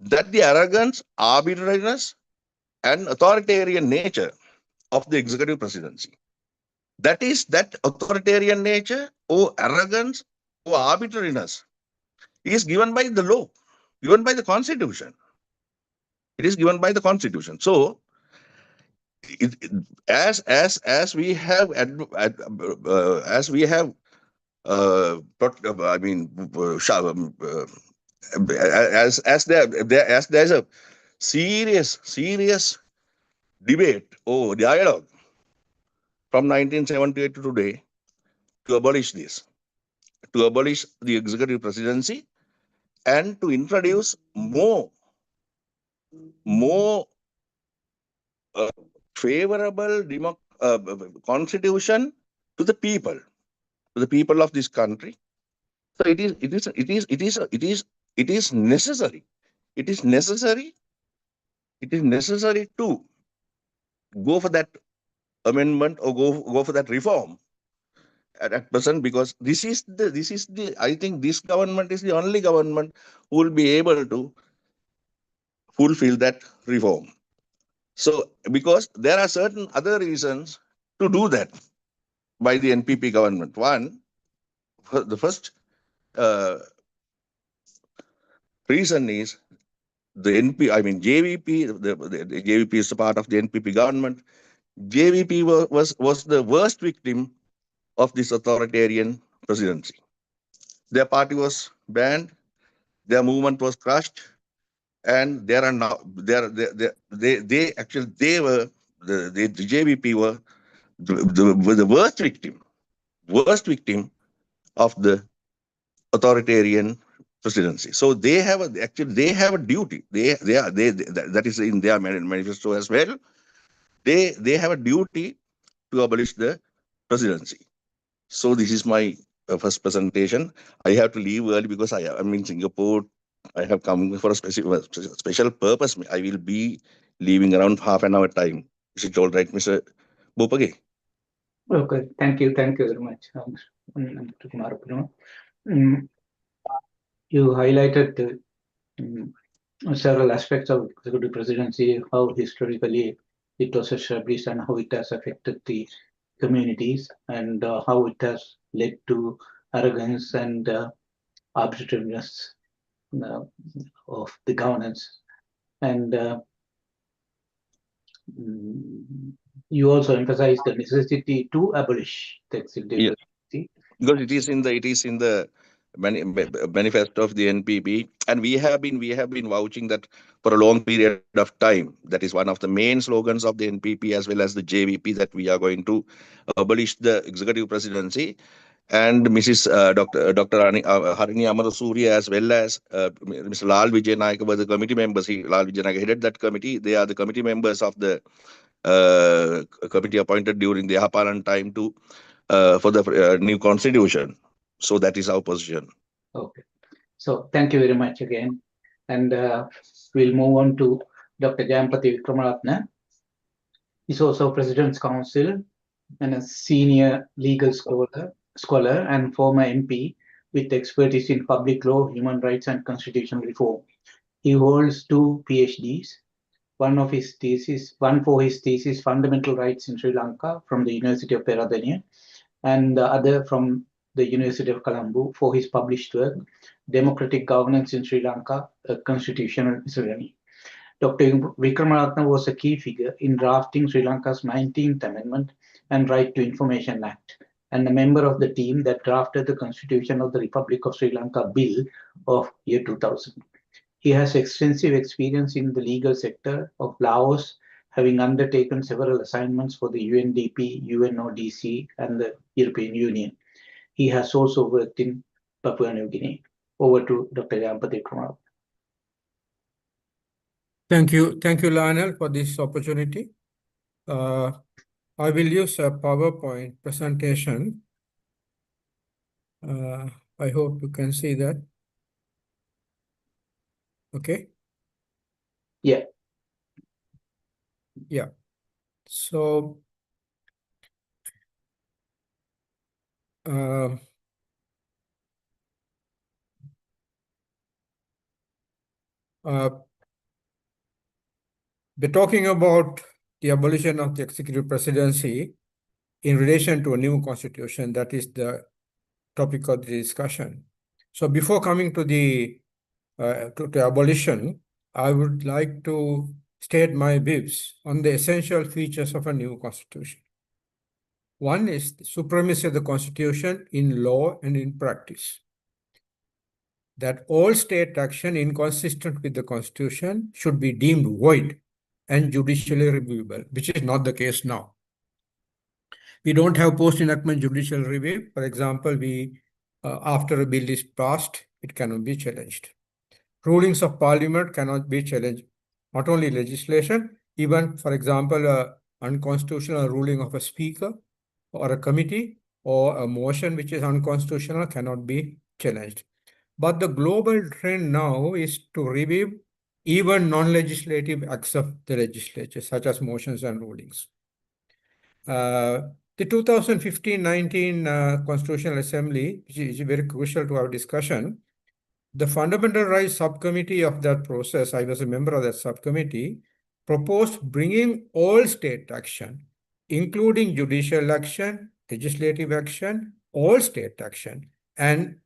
that the arrogance, arbitrariness, and authoritarian nature of the executive presidency. That authoritarian nature or arrogance or arbitrariness is given by the law, given by the constitution. It is given by the constitution. So, as we have there's a serious debate or dialogue from 1978 to today to abolish the executive presidency and to introduce more favorable constitution to the people of this country. So it is necessary to go for that amendment or go for that reform at present, because this is the I think this government is the only government who will be able to fulfill that reform. So because there are certain other reasons to do that by the NPP government. One, the first reason is the JVP. The JVP is a part of the NPP government. JVP was the worst victim of this authoritarian presidency. Their party was banned, their movement was crushed, and there are now they actually they were the JVP were the worst victim of the authoritarian presidency. So they have a duty. That is in their manifesto as well. They have a duty to abolish the presidency. So this is my first presentation. I have to leave early because I'm in Singapore. I have come for a special purpose. I will be leaving around half an hour time. Is it all right, Mr. Bopage? Okay, thank you very much, Mr. Kumarapperuma. You highlighted several aspects of executive presidency, how historically it was established and how it has affected the communities, and how it has led to arrogance and arbitrariness of the governance. And you also emphasize the necessity to abolish the executive presidency, because it is in the manifesto of the NPP, and we have been vouching that for a long period of time. That is one of the main slogans of the NPP as well as the JVP, that we are going to abolish the executive presidency. And Dr. Harini Amarasuriya as well as Mr. Lal Vijayanayake were the committee members. Lal Vijayanayake headed that committee. They are the committee members of the committee appointed during the Yapalan time for the new constitution. So that is our position. Okay. So thank you very much again. And we'll move on to Dr. Jayampathy Wickramaratne. He's also President's Counsel and a senior legal scholar and former MP with expertise in public law, human rights, and constitutional reform. He holds 2 PhDs, one for his thesis, Fundamental Rights in Sri Lanka from the University of Peradeniya, and the other from the University of Colombo for his published work, Democratic Governance in Sri Lanka, a Constitutional Miscellany. Dr. Wickramaratne was a key figure in drafting Sri Lanka's 19th Amendment and Right to Information Act, and a member of the team that drafted the Constitution of the Republic of Sri Lanka Bill of year 2000. He has extensive experience in the legal sector of Laos, having undertaken several assignments for the UNDP, UNODC, and the European Union. He has also worked in Papua New Guinea. Over to Dr. Jayampathy Wickramaratne. Thank you, Lionel, for this opportunity. I will use a PowerPoint presentation. I hope you can see that. Okay. Yeah. Yeah. So, we're talking about the abolition of the executive presidency in relation to a new constitution. That is the topic of the discussion. So before coming to the to abolition, I would like to state my views on the essential features of a new constitution. One is the supremacy of the constitution in law and in practice. That all state action inconsistent with the constitution should be deemed void and judicially reviewable, which is not the case now. We don't have post-enactment judicial review. For example, after a bill is passed, it cannot be challenged. Rulings of parliament cannot be challenged. Not only legislation, even, for example, an unconstitutional ruling of a speaker or a committee or a motion which is unconstitutional cannot be challenged. But the global trend now is to review even non-legislative acts of the legislature, such as motions and rulings. The 2015-19 Constitutional Assembly, which is very crucial to our discussion, the Fundamental Rights Subcommittee of that process, I was a member of that subcommittee, proposed bringing all state action, including judicial action, legislative action, all state action, and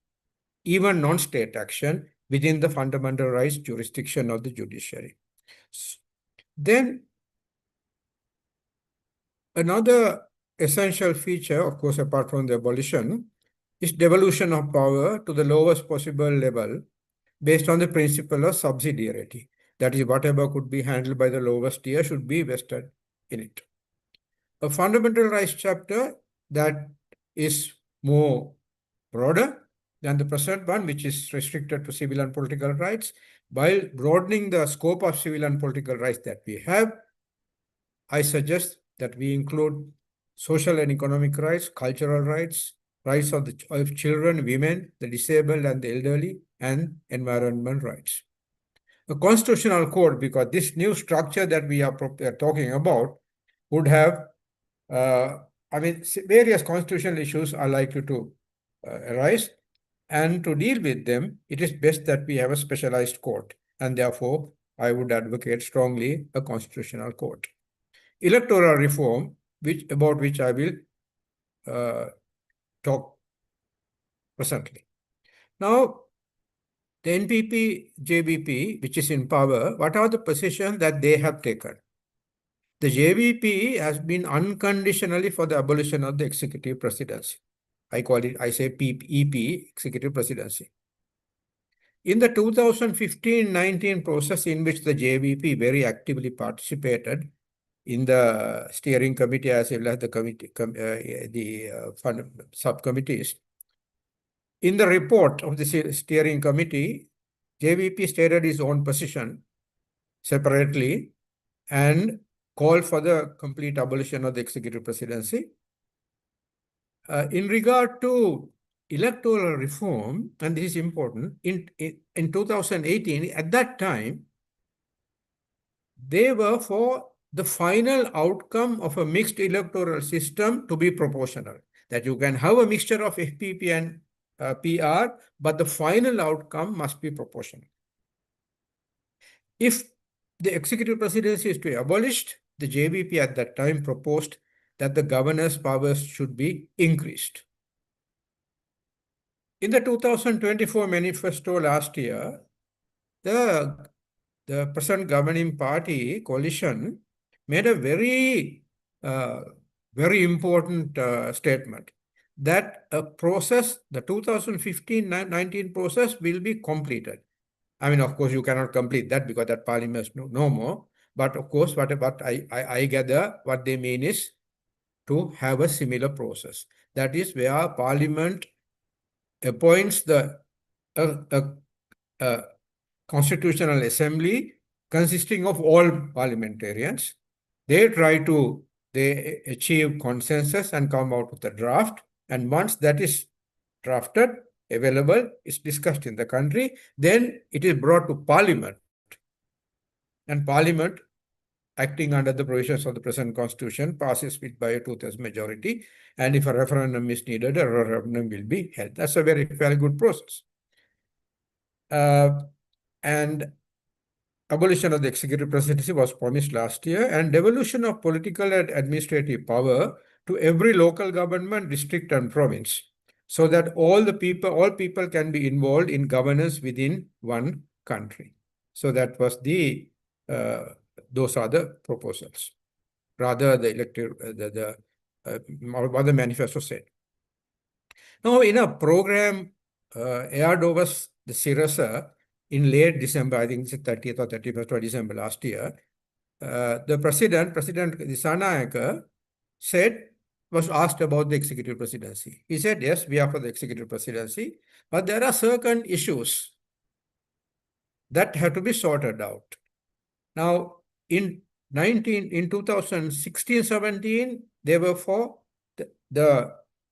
even non-state action within the fundamental rights jurisdiction of the judiciary. Then another essential feature, of course, apart from the abolition, is devolution of power to the lowest possible level based on the principle of subsidiarity. That is, whatever could be handled by the lowest tier should be vested in it. A fundamental rights chapter that is more broader than the present one, which is restricted to civil and political rights, while broadening the scope of civil and political rights that we have, I suggest that we include social and economic rights, cultural rights, rights of children, women, the disabled and the elderly, and environment rights. A constitutional code, because this new structure that we are talking about would have, various constitutional issues are likely to arise. And to deal with them, it is best that we have a specialized court. And therefore, I would advocate strongly a constitutional court. Electoral reform, about which I will talk presently. Now, the NPP, JVP, which is in power, what are the positions that they have taken? The JVP has been unconditionally for the abolition of the executive presidency. I say EP, executive presidency. In the 2015-19 process in which the JVP very actively participated in the steering committee as well as the subcommittees, in the report of the steering committee, JVP stated his own position separately and called for the complete abolition of the executive presidency. In regard to electoral reform, and this is important, in 2018, at that time, they were for the final outcome of a mixed electoral system to be proportional, that you can have a mixture of FPP and PR, but the final outcome must be proportional. If the executive presidency is to be abolished, the JVP at that time proposed that the governor's powers should be increased. In the 2024 manifesto last year, the present governing party coalition made a very important statement that a process, the 2015-19 process, will be completed. I mean, of course, you cannot complete that because that parliament is no more. But of course, what I gather, what they mean is to have a similar process. That is where parliament appoints the constitutional assembly consisting of all parliamentarians. They achieve consensus and come out with a draft. And once that is drafted, available, is discussed in the country, then it is brought to parliament. And parliament, acting under the provisions of the present constitution, passes it by a 2/3 majority. And if a referendum is needed, a referendum will be held. That's a very good process. And abolition of the executive presidency was promised last year, and devolution of political and administrative power to every local government, district, and province, so that all people can be involved in governance within one country. So that was those are the proposals. Rather, what the manifesto said. Now, in a program aired over the Sirasa in late December, I think it's the 30th or 31st of December last year, the President Disanayaka was asked about the executive presidency. He said, yes, we are for the executive presidency, but there are certain issues that have to be sorted out. Now, in 2016-17, they were for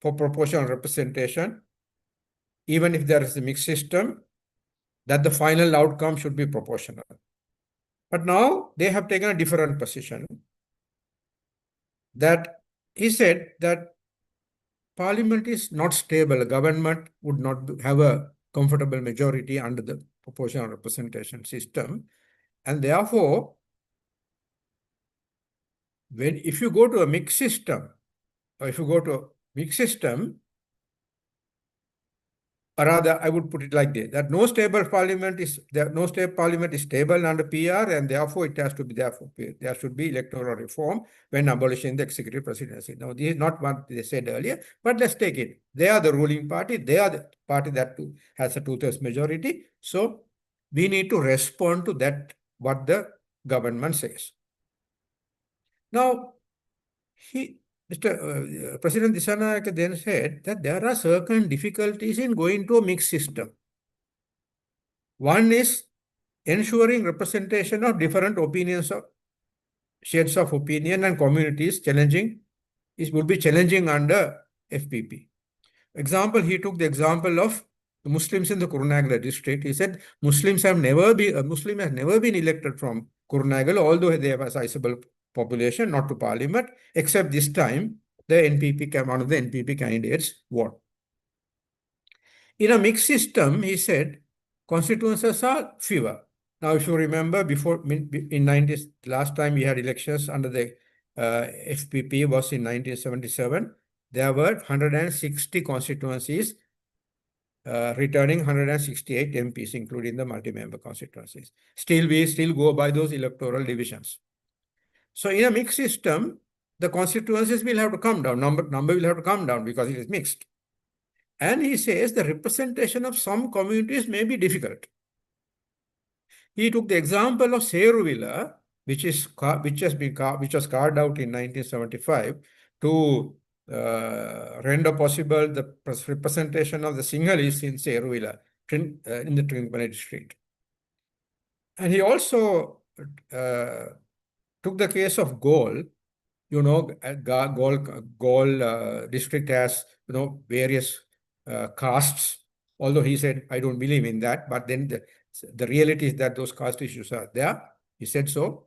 proportional representation, even if there is a mixed system, that the final outcome should be proportional. But now they have taken a different position, that he said that parliament is not stable. Government would not have a comfortable majority under the proportional representation system. And therefore, if you go to a mixed system, or or rather, I would put it like this, that no stable parliament is stable under PR, and therefore it has to be there should be electoral reform when abolishing the executive presidency. Now, this is not what they said earlier, but let's take it. They are the ruling party. They are the party that has a 2/3 majority. So we need to respond to that, what the government says. Now, President Dissanayake then said that there are certain difficulties in going to a mixed system. One is ensuring representation of different opinions, of shades of opinion and communities. Would be challenging under FPP. He took the example of the Muslims in the Kurunegala district. He said Muslim has never been elected from Kurunegala, although they have a sizable population, not to parliament, except this time one of the NPP candidates won. In a mixed system, he said, constituencies are fewer. Now, if you remember, last time we had elections under the FPP was in 1977. There were 160 constituencies, returning 168 MPs, including the multi-member constituencies. We still go by those electoral divisions. So in a mixed system, the constituencies will have to come down. Number will have to come down because it is mixed. And he says the representation of some communities may be difficult. He took the example of Seruvilla, which was carved out in 1975 to render possible the representation of the Sinhalese in Seruvilla, in the Trincomalee district. And he also took the case of Gaul. Gaul district has various castes, although he said, I don't believe in that, but then the reality is that those caste issues are there. He said so.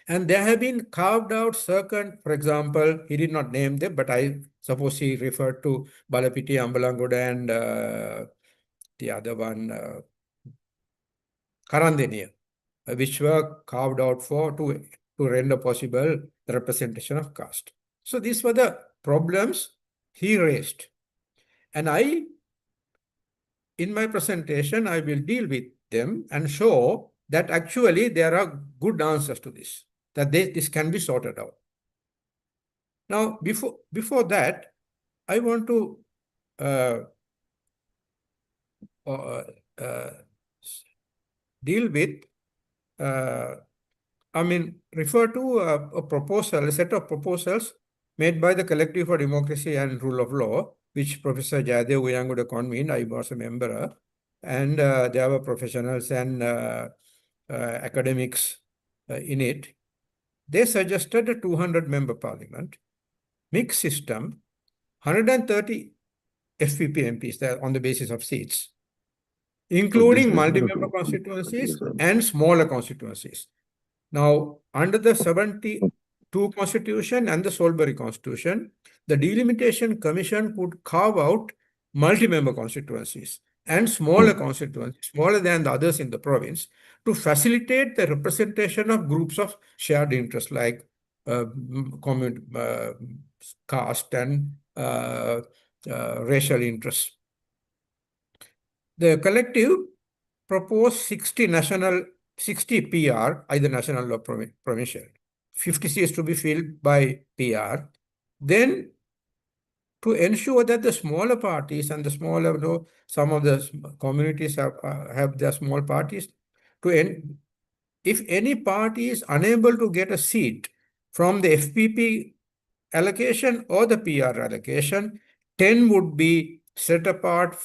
And there have been carved out certain, for example, he did not name them, but I suppose he referred to Balapiti, Ambalangoda, and the other one, Karandeniya, which were carved out to render possible the representation of caste. So these were the problems he raised. And in my presentation, I will deal with them and show that actually there are good answers to this, that this can be sorted out. Now, before that, I want to deal with, refer to a set of proposals made by the Collective for Democracy and Rule of Law, which Professor Jayadev Uyanguda convened. I was a member, and there were professionals and academics in it. They suggested a 200-member parliament, mixed system, 130 FPP MPs on the basis of seats, including multi-member constituencies and smaller constituencies. Now, under the 72 Constitution and the Salisbury Constitution, the Delimitation Commission could carve out multi-member constituencies and smaller constituencies, smaller than the others in the province, to facilitate the representation of groups of shared interest like caste and racial interests. The collective proposed 60 PR, either national or provincial. 50 seats to be filled by PR. Then, to ensure that the smaller parties and the smaller, some of the communities have their small parties, if any party is unable to get a seat from the FPP allocation or the PR allocation, 10 would be set apart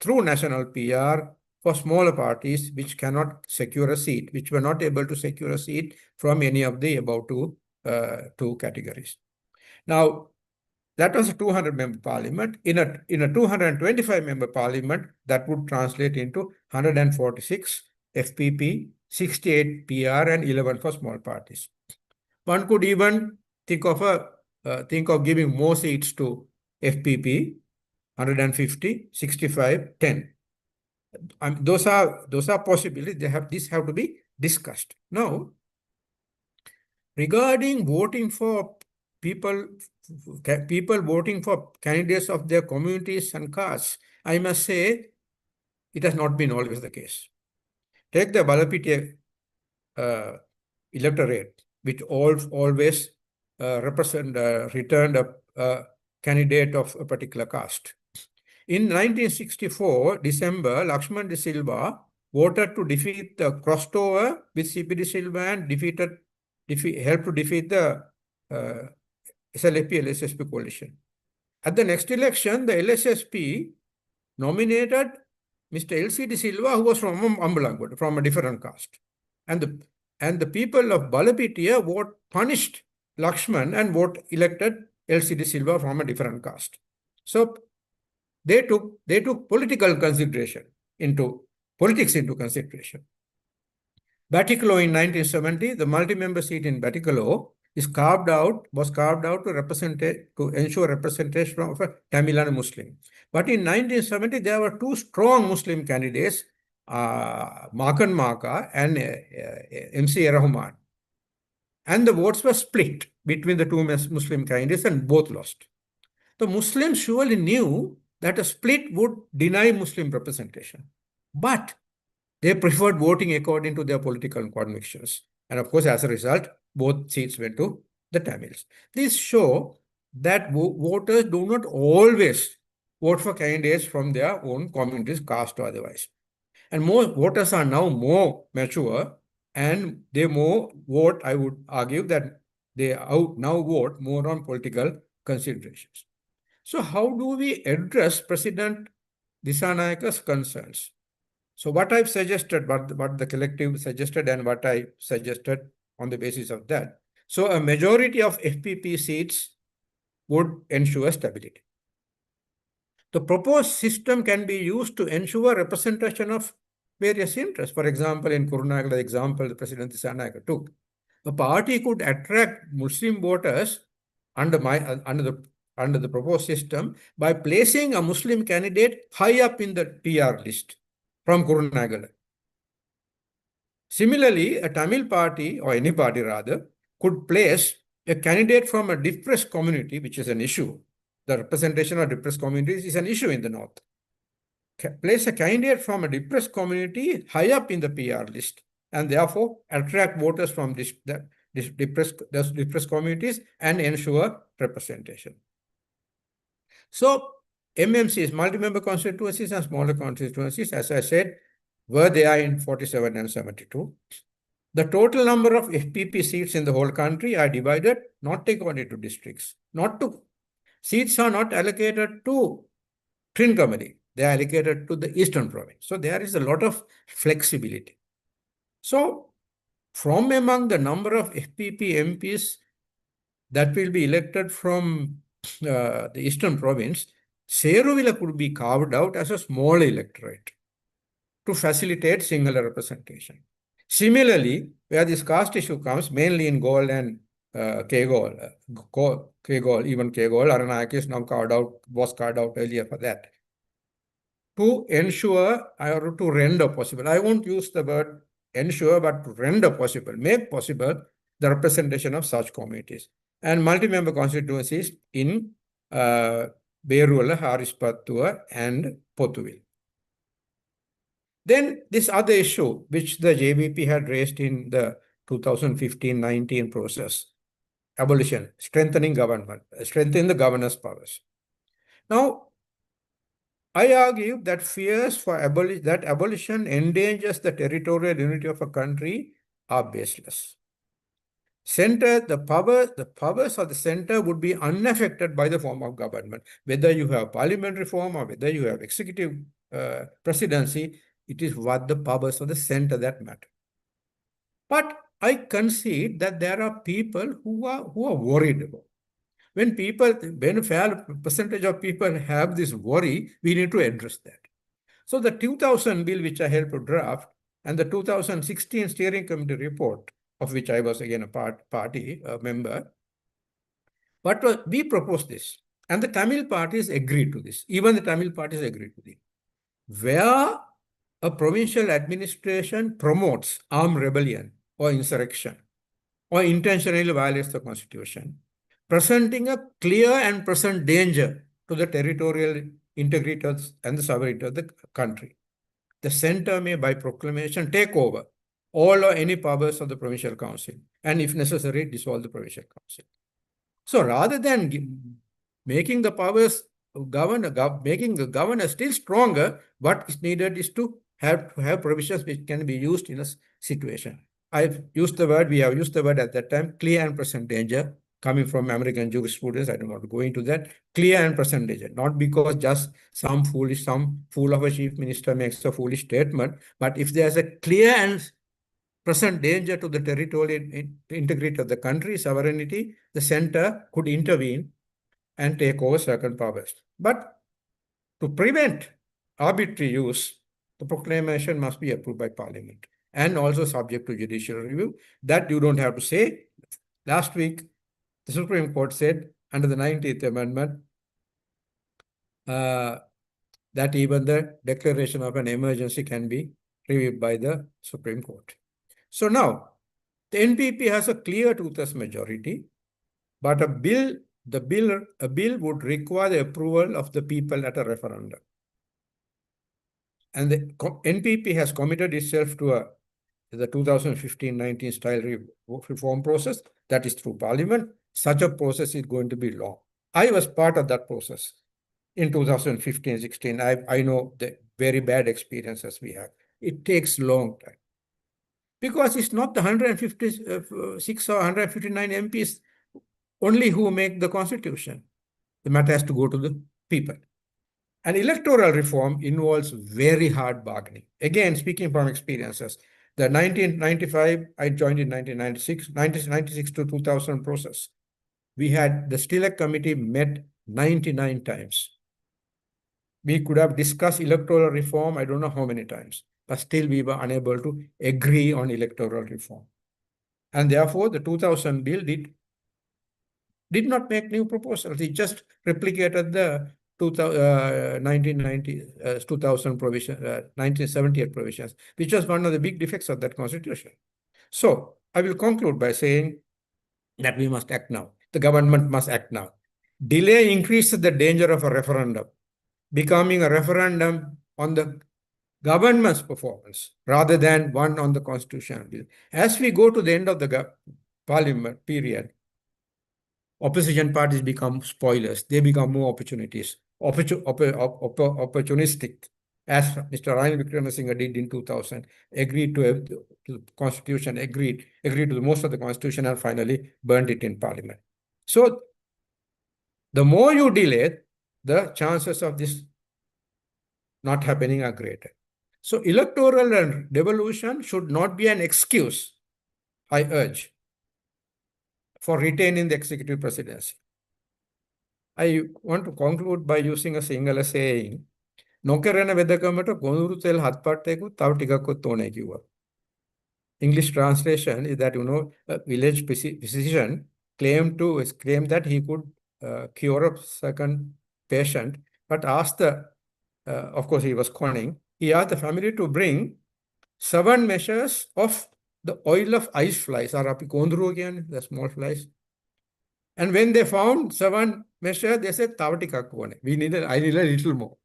through national PR for smaller parties which cannot secure a seat, which were not able to secure a seat from any of the above two categories. Now, that was a 200-member parliament. In a 225-member parliament, that would translate into 146 FPP, 68 PR, and 11 for small parties. One could even think of a think of giving more seats to FPP, 150, 65, 10. Those are possibilities. This have to be discussed. Now, regarding voting for people voting for candidates of their communities and castes, I must say it has not been always the case. Take the Balapitiya electorate, which always returned a candidate of a particular caste. In 1964, December, Lakshman De Silva voted to defeat the crossed over with CP De Silva and helped to defeat the SLP-LSSP coalition. At the next election, the LSSP nominated Mr. L.C. De Silva, who was from Ambalangod, from a different caste. And the people of Balapitiya punished Lakshman and elected L.C. De Silva from a different caste. So they took politics into consideration. Batikalo in 1970, the multi-member seat in Batikalo was carved out to ensure representation of a Tamil and Muslim. But in 1970, there were two strong Muslim candidates, Makan Maka and MC Rahman. And the votes were split between the two Muslim candidates and both lost. The Muslims surely knew that a split would deny Muslim representation. But they preferred voting according to their political convictions. And of course, as a result, both seats went to the Tamils. This shows that voters do not always vote for candidates from their own communities, caste or otherwise. And most voters are now more mature and they more vote, I would argue that they now vote more on political considerations. So how do we address President Dissanayaka's concerns? So what I've suggested, what the collective suggested and what I suggested on the basis of that. So a majority of FPP seats would ensure stability. The proposed system can be used to ensure representation of various interests. For example, in Kurunagala, the example the President Dissanayaka took, a party could attract Muslim voters under the proposed system by placing a Muslim candidate high up in the PR list from Kurunagala. Similarly, a Tamil party, or any party rather, could place a candidate from a depressed community, which is an issue. The representation of depressed communities is an issue in the North. Place a candidate from a depressed community high up in the PR list and therefore attract voters from depressed communities and ensure representation. So MMCs, multi-member constituencies and smaller constituencies, as I said, were there in 47 and 72. The total number of FPP seats in the whole country are divided not according to districts. Seats are not allocated to Trincomalee. They are allocated to the Eastern Province. So there is a lot of flexibility. So from among the number of FPP MPs that will be elected from the Eastern Province, Seruvila could be carved out as a small electorate to facilitate singular representation. Similarly, where this caste issue comes, mainly in Gaul and Kegol, even Kegol, Aranayake is now was carved out earlier for that. To ensure or to render possible, I won't use the word ensure, but to render possible, make possible the representation of such communities. And multi-member constituencies in Beruala, Harispattua, and Potuvil. Then this other issue, which the JVP had raised in the 2015-19 process, abolition, strengthening the governor's powers. Now, I argue that fears for abolition endangers the territorial unity of a country are baseless. The powers of the center would be unaffected by the form of government. Whether you have parliamentary form or whether you have executive presidency, it is what the powers of the center that matter. But I concede that there are people who are worried about. When a fair percentage of people have this worry, we need to address that. So the 2000 bill, which I helped to draft, and the 2016 steering committee report, of which I was again a member, we proposed this, and the Tamil parties agreed to this. Even the Tamil parties agreed to it. Where a provincial administration promotes armed rebellion or insurrection or intentionally violates the constitution, presenting a clear and present danger to the territorial integrity and the sovereignty of the country, the centre may by proclamation take over all or any powers of the provincial council and if necessary dissolve the provincial council. So rather than making the powers making the governor still stronger, what is needed is to have provisions which can be used in a situation. We have used the word at that time, clear and present danger, coming from American jurisprudence. I don't want to go into that. Clear and present danger, not because just some fool of a chief minister makes a foolish statement, but if there's a clear and present danger to the territorial integrity of the country, sovereignty, the center could intervene and take over certain powers. But to prevent arbitrary use, the proclamation must be approved by Parliament and also subject to judicial review. That you don't have to say. Last week, the Supreme Court said under the 19th Amendment that even the declaration of an emergency can be reviewed by the Supreme Court. So now, the NPP has a clear two-thirds majority, but a bill would require the approval of the people at a referendum. And the NPP has committed itself to the 2015-19 style reform process that is through Parliament. Such a process is going to be long. I was part of that process in 2015-16. I know the very bad experiences we have. It takes long time. Because it's not the 156 or 159 MPs only who make the constitution. The matter has to go to the people. And electoral reform involves very hard bargaining. Again, speaking from experiences, the 1995, I joined in 1996, 1996 to 2000 process. We had the Select Committee met 99 times. We could have discussed electoral reform, I don't know how many times, but still we were unable to agree on electoral reform. And therefore, the 2000 bill did not make new proposals. It just replicated the 2000 provision, 1978 provisions, which was one of the big defects of that constitution. So I will conclude by saying that we must act now. The government must act now. Delay increases the danger of a referendum, becoming a referendum on the government's performance rather than one on the constitutional bill. As we go to the end of the parliament period, opposition parties become spoilers. They become more opportunistic, as Mr. Ranil Wickramaratne did in 2000, agreed to the constitution, agreed to the most of the constitution and finally burned it in parliament. So the more you delay, the chances of this not happening are greater. So electoral and devolution should not be an excuse, I urge, for retaining the executive presidency. I want to conclude by using a Sinhala saying, නොකරන වෙදකමට ගොනුරු තෙල් හත් පට්ටයකුත් තව ටිකක්වත් ඕනේ කිව්වා. English translation is that, a village physician claimed that he could cure a second patient, but asked of course he was conning, he asked the family to bring 7 measures of the oil of ice flies, the small flies. And when they found 7 measures, they said, I need a little more.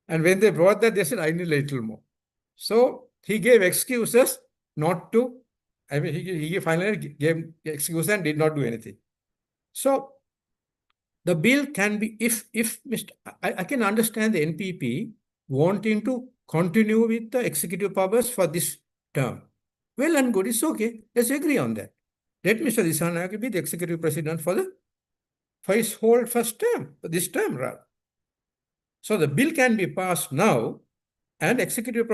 And when they brought that, they said, I need a little more. So he gave excuses not to, he finally gave excuses and did not do anything. So the bill can be, I can understand the NPP wanting to continue with the executive powers for this term. Well and good, it's okay. Let's agree on that. Let Mr. Dissanayake be the executive president for his whole first term, this term rather. So the bill can be passed now, and executive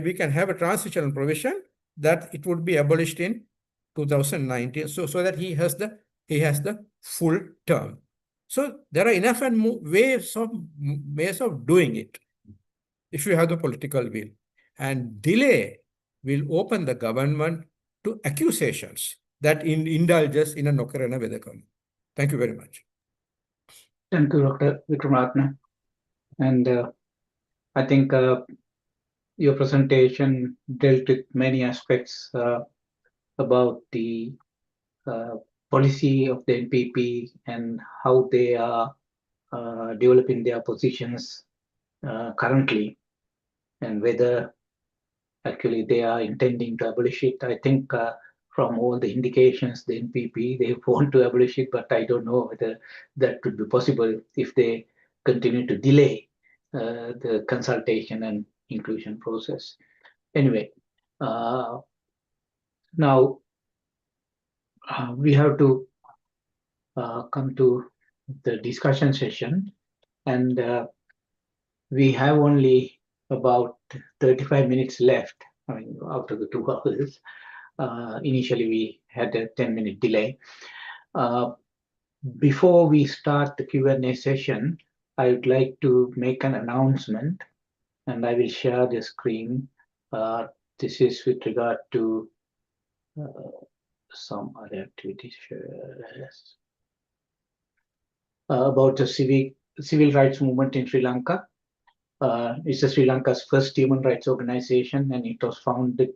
we can have a transitional provision that it would be abolished in 2019, so that he has the full term. So there are enough and more ways of doing it if you have the political will. And delay will open the government to accusations that indulges in a nokarana vedakam. Thank you very much. Thank you, Dr. Wickramaratne. And I think your presentation dealt with many aspects about the policy of the NPP and how they are developing their positions currently, and whether actually they are intending to abolish it. I think from all the indications, the NPP, they want to abolish it, but I don't know whether that could be possible if they continue to delay the consultation and inclusion process. Anyway, now we have to come to the discussion session, and we have only about 35 minutes left. I mean, after the 2 hours. Initially, we had a 10-minute delay. Before we start the Q&A session, I would like to make an announcement, and I will share the screen. This is with regard to some other activities about the civil rights movement in Sri Lanka. It's Sri Lanka's first human rights organization, and it was founded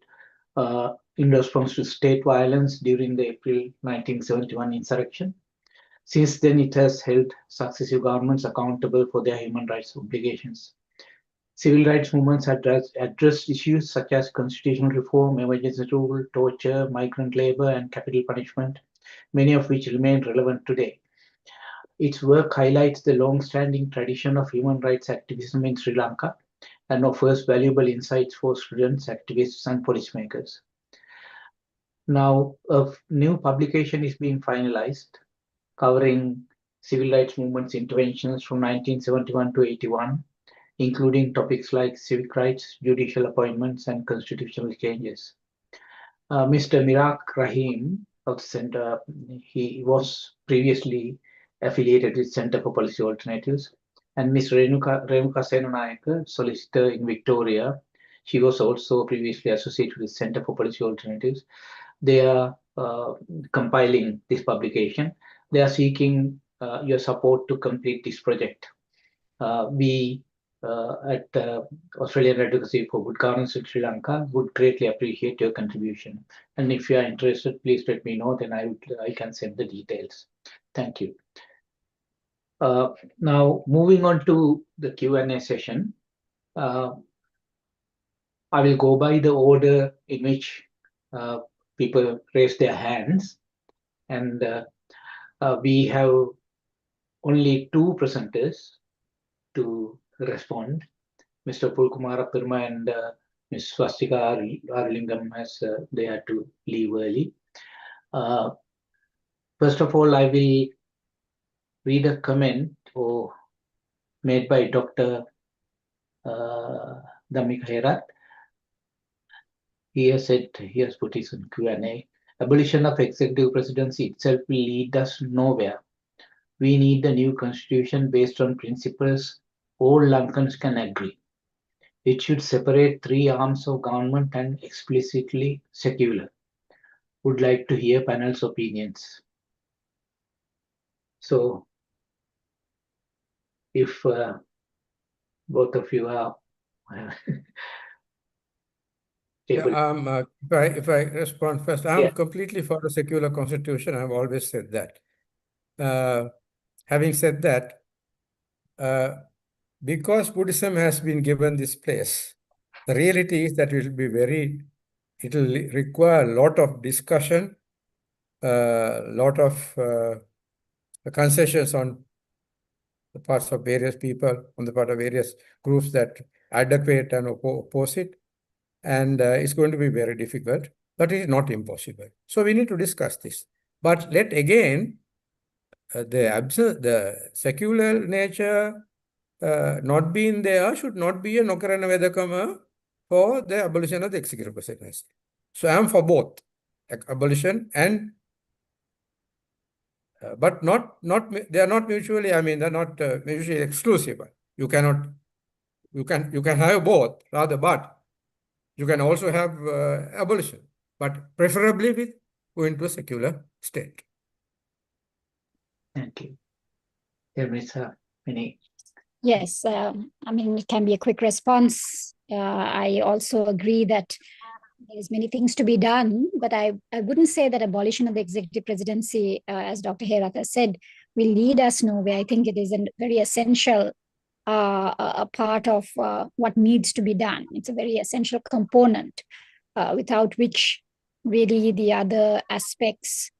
in response to state violence during the April 1971 insurrection. Since then, it has held successive governments accountable for their human rights obligations. Civil rights movements have addressed issues such as constitutional reform, emergency rule, torture, migrant labor, and capital punishment, many of which remain relevant today. Its work highlights the long-standing tradition of human rights activism in Sri Lanka and offers valuable insights for students, activists, and policymakers. Now, a new publication is being finalized, covering civil rights movements interventions from 1971 to 81, including topics like civic rights, judicial appointments, and constitutional changes. Mr. Mirak Rahim of the Center, he was previously affiliated with Center for Policy Alternatives, and Ms. Renuka Senanayaka, solicitor in Victoria, she was also previously associated with Center for Policy Alternatives. They are compiling this publication. They are seeking your support to complete this project. We at Australian Advocacy for Good Governance in Sri Lanka would greatly appreciate your contribution. And if you are interested, please let me know, then I can send the details. Thank you. Now, moving on to the Q&A session, I will go by the order in which people raise their hands. And we have only 2 presenters to respond. Mr. Upul Kumarapperuma and Ms. Swasthika Arulingam, as they had to leave early. First of all, I will read a comment made by Dr. Dhammika Herat. He has put his Q&A. Abolition of executive presidency itself will lead us nowhere. We need a new constitution based on principles all Lankans can agree. It should separate 3 arms of government and explicitly secular. Would like to hear panel's opinions. So, if both of you are able. Yeah, if I respond first, I'm completely for a secular constitution. I've always said that. Having said that, because Buddhism has been given this place, the reality is that it will require a lot of discussion, a lot of concessions on the parts of various people, on the part of various groups that advocate and oppose it. And it's going to be very difficult, but it is not impossible. So we need to discuss this. But let again, the secular nature not being there should not be a nokarana vedakama for the abolition of the executive presidency. So I am for both abolition and but they are not mutually, I mean, they're not mutually exclusive. You can have both rather, but you can also have abolition, but preferably with going to a secular state. Thank you. Ermiza, any? Yes, I mean, it can be a quick response. I also agree that there's many things to be done, but I wouldn't say that abolition of the executive presidency, as Dr. Heratha said, will lead us nowhere. I think it is a very essential a part of what needs to be done. It's a very essential component without which really the other aspects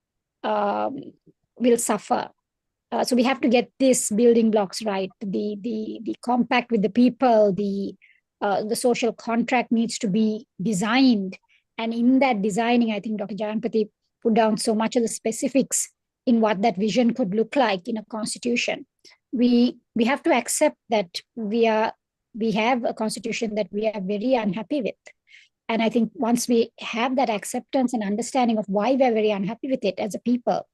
will suffer. So we have to get these building blocks right. The compact with the people, the social contract needs to be designed. And in that designing, I think Dr. Jayampathy put down so much of the specifics in what that vision could look like in a constitution. We have to accept that we have a constitution that we are very unhappy with. And I think once we have that acceptance and understanding of why we're very unhappy with it as a people,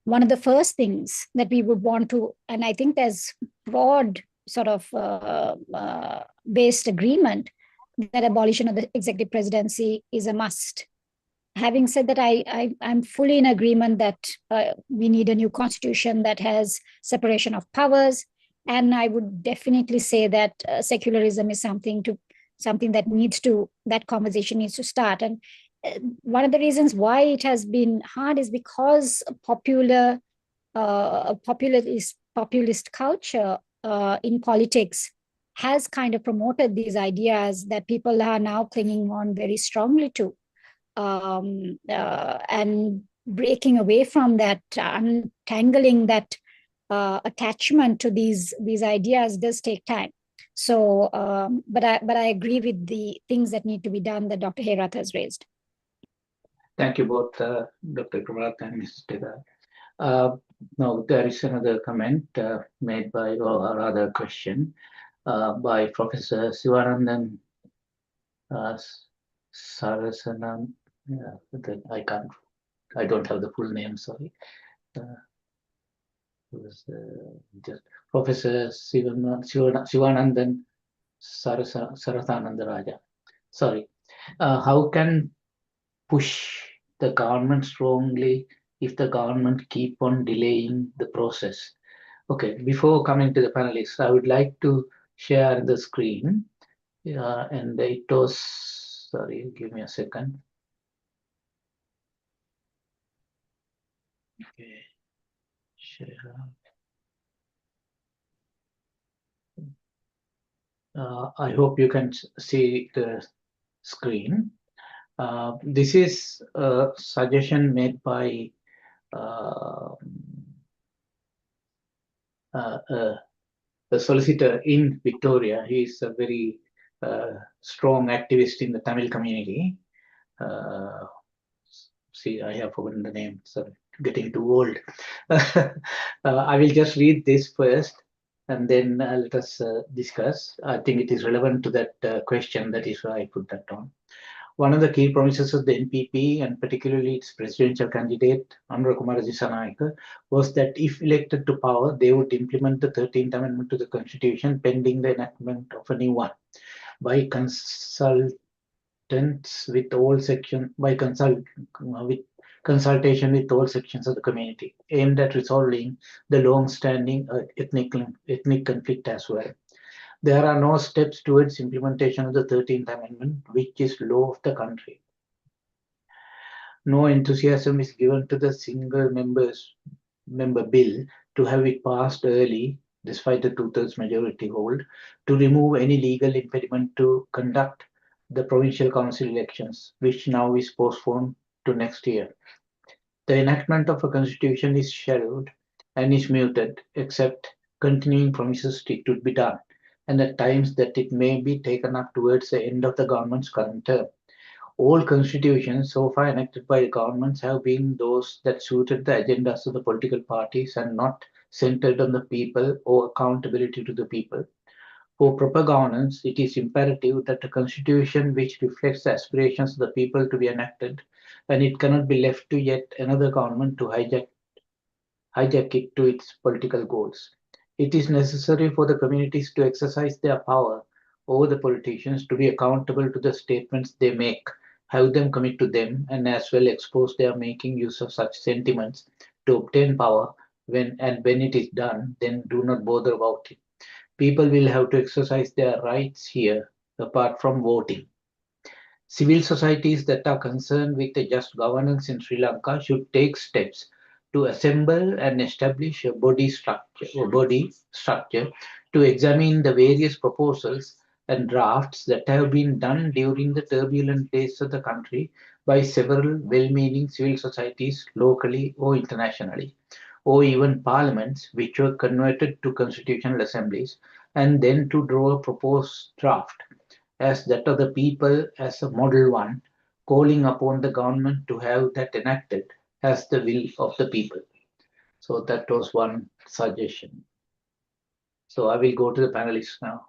one of the first things that we would want to, and I think there's broad sort of based agreement that abolition of the executive presidency is a must. Having said that, I'm fully in agreement that we need a new constitution that has separation of powers. And I would definitely say that secularism is something that conversation needs to start. And one of the reasons why it has been hard is because populist culture in politics has kind of promoted these ideas that people are now clinging on very strongly to, and breaking away from that, untangling that attachment to these ideas does take time. So, but I agree with the things that need to be done that Dr. Heratha has raised. Thank you both, Dr. Kumarapperuma and Mrs. Zegal. Now, there is another comment made by, or rather question, by Professor Sivanandan Sarasanam. I don't have the full name, sorry. Just Professor Sivanandan Sarasananda Raja. Sorry. How can push the government strongly if the government keep on delaying the process? Okay, before coming to the panelists, I would like to share the screen. And it was, sorry, give me a second. Okay, share. I hope you can see the screen. This is a suggestion made by a solicitor in Victoria. He is a very strong activist in the Tamil community. See, I have forgotten the name, so getting too old. I will just read this first, and then let us discuss. I think it is relevant to that question. That is why I put that on. One of the key promises of the NPP, and particularly its presidential candidate, Kumara Dissanayake, was that if elected to power, they would implement the 13th Amendment to the Constitution pending the enactment of a new one by consultation with all sections of the community, aimed at resolving the long-standing ethnic conflict as well. There are no steps towards implementation of the 13th Amendment, which is law of the country. No enthusiasm is given to the single member bill to have it passed early, despite the 2/3 majority hold, to remove any legal impediment to conduct the provincial council elections, which now is postponed to next year. The enactment of a constitution is shelved and is muted, except continuing promises it would be done, and at times that it may be taken up towards the end of the government's current term. All constitutions so far enacted by the governments have been those that suited the agendas of the political parties and not centered on the people or accountability to the people. For proper governance, it is imperative that a constitution which reflects the aspirations of the people to be enacted, and it cannot be left to yet another government to hijack it to its political goals. It is necessary for the communities to exercise their power over the politicians, to be accountable to the statements they make, have them commit to them, and as well expose their making use of such sentiments to obtain power when it is done, then do not bother about it. People will have to exercise their rights here, apart from voting. Civil societies that are concerned with the just governance in Sri Lanka should take steps to assemble and establish a body structure to examine the various proposals and drafts that have been done during the turbulent days of the country by several well-meaning civil societies locally or internationally, or even parliaments which were converted to constitutional assemblies, and then to draw a proposed draft as that of the people as a model one, calling upon the government to have that enacted as the will of the people. So that was one suggestion. So I will go to the panelists now.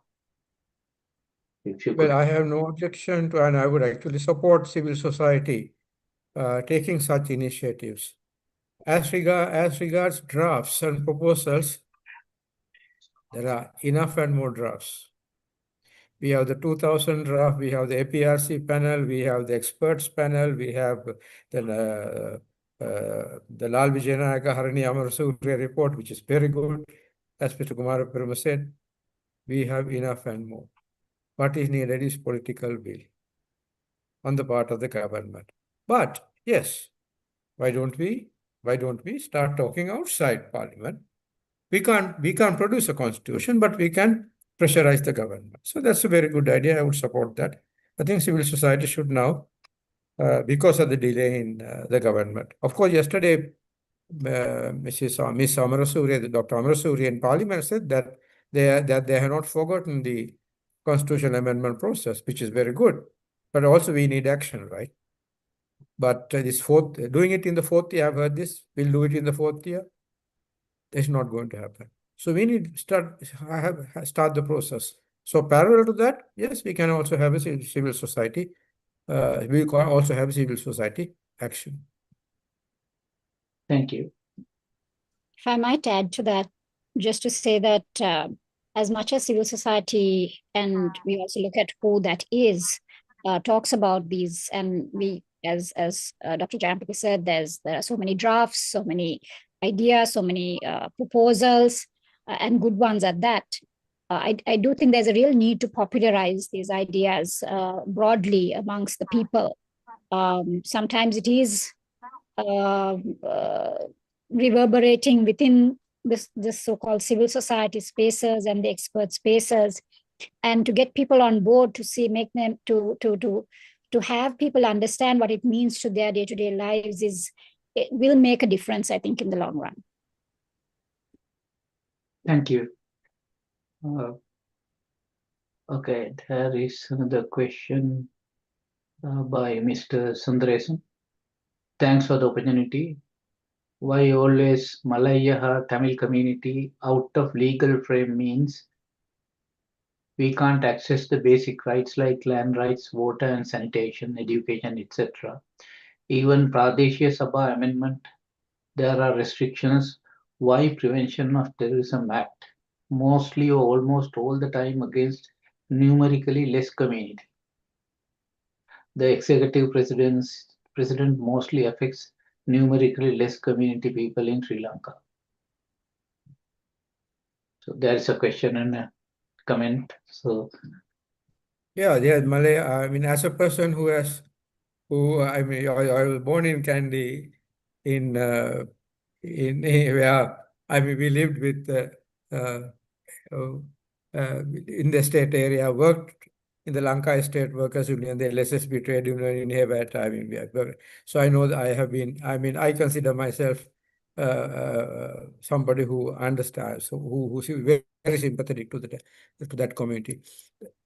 If you could. Well, I have no objection to, and I would actually support civil society taking such initiatives. As regards drafts and proposals, there are enough and more drafts. We have the 2000 draft, we have the APRC panel, we have the experts panel, we have the Lal Vijayanagara Harani Amarasuriya report, which is very good. As Mr. Kumarapperuma said, we have enough and more. What is needed is political will on the part of the government. But yes, why don't we start talking outside Parliament? We can't produce a constitution, but we can pressurize the government. So that's a very good idea. I would support that. I think civil society should now, because of the delay in the government. Of course, yesterday, Miss Amarasuriya, Dr. Amarasuriya in Parliament said that they have not forgotten the constitutional amendment process, which is very good. But also we need action, right? But doing it in the fourth year, I've heard this, we'll do it in the fourth year. It's not going to happen. So we need to start the process. So parallel to that, yes, we can also have a civil society. We can also have civil society action. Thank you. If I might add to that, just to say that as much as civil society, and we also look at who that is, talks about these, and we, as Dr. Jayampathy said, there are so many drafts, so many ideas, so many proposals, and good ones at that. I do think there's a real need to popularize these ideas broadly amongst the people. Sometimes it is reverberating within this so-called civil society spaces and the expert spaces, and to get people on board make them to have people understand what it means to their day-to-day lives it will make a difference, I think, in the long run. Thank you. Okay, there is another question by Mr. Sundaresan. Thanks for the opportunity. Why always Malayaha Tamil community out of legal frame means we can't access the basic rights like land rights, water and sanitation, education, etc. Even Pradeshya Sabha amendment, there are restrictions. Why Prevention of Terrorism Act? Mostly or almost all the time against numerically less community. The executive president mostly affects numerically less community people in Sri Lanka. So there is a question and a comment. So yeah, Malay. I mean, as a person I was born in Kandy, in where we lived with in the state area, worked in the Lanka State Workers Union, the LSSB trade union in Hebat. So I know that I consider myself somebody who understands, who's very, very sympathetic to that community.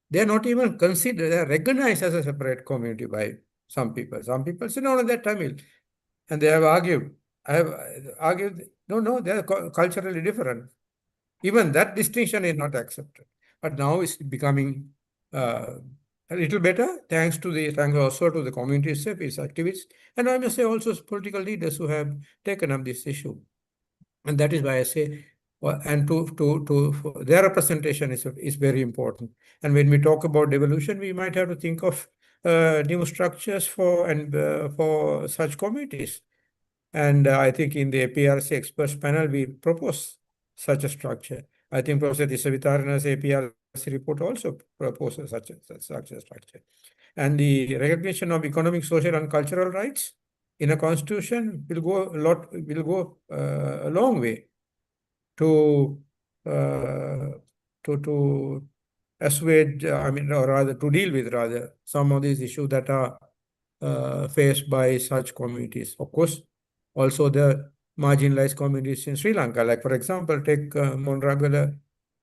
They are not even considered, they are recognized as a separate community by some people. Some people say, no, they're Tamil. And they have argued. I have argued, no, they are culturally different. Even that distinction is not accepted. But now it's becoming a little better, thanks also to the community itself, its activists, and I must say also political leaders who have taken up this issue. And that is why I say, and to their representation is very important. And when we talk about devolution, we might have to think of new structures for such communities. And I think in the APRC experts panel, we propose such a structure. I think Professor Disavitharana's APRC report also proposes such a structure. And the recognition of economic, social, and cultural rights in a constitution will go a long way to assuage, or rather to deal with some of these issues that are faced by such communities. Of course, also the marginalized communities in Sri Lanka, like for example, take Monragala,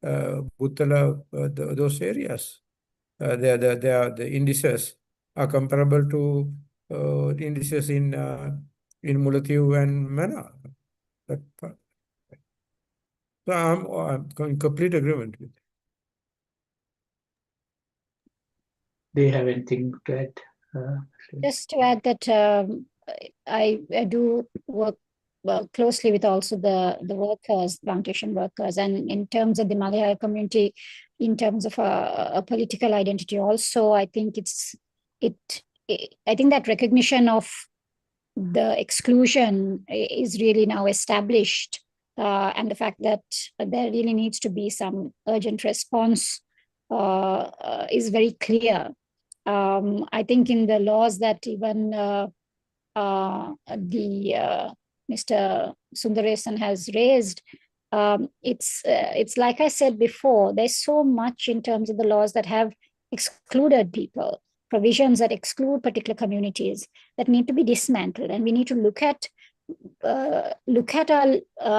Buttala, those areas. The indices are comparable to the indices in Mullaitivu and Mana. So I'm in complete agreement with. Do you have anything to add? Just to add that I do work closely with also the workers, plantation workers, and in terms of the Malayalam community, in terms of a political identity also, I think I think that recognition of the exclusion is really now established, and the fact that there really needs to be some urgent response is very clear. I think in the laws that even Mr. Sundaresan has raised, it's like I said before, there's so much in terms of the laws that have excluded people, provisions that exclude particular communities that need to be dismantled, and we need to look at our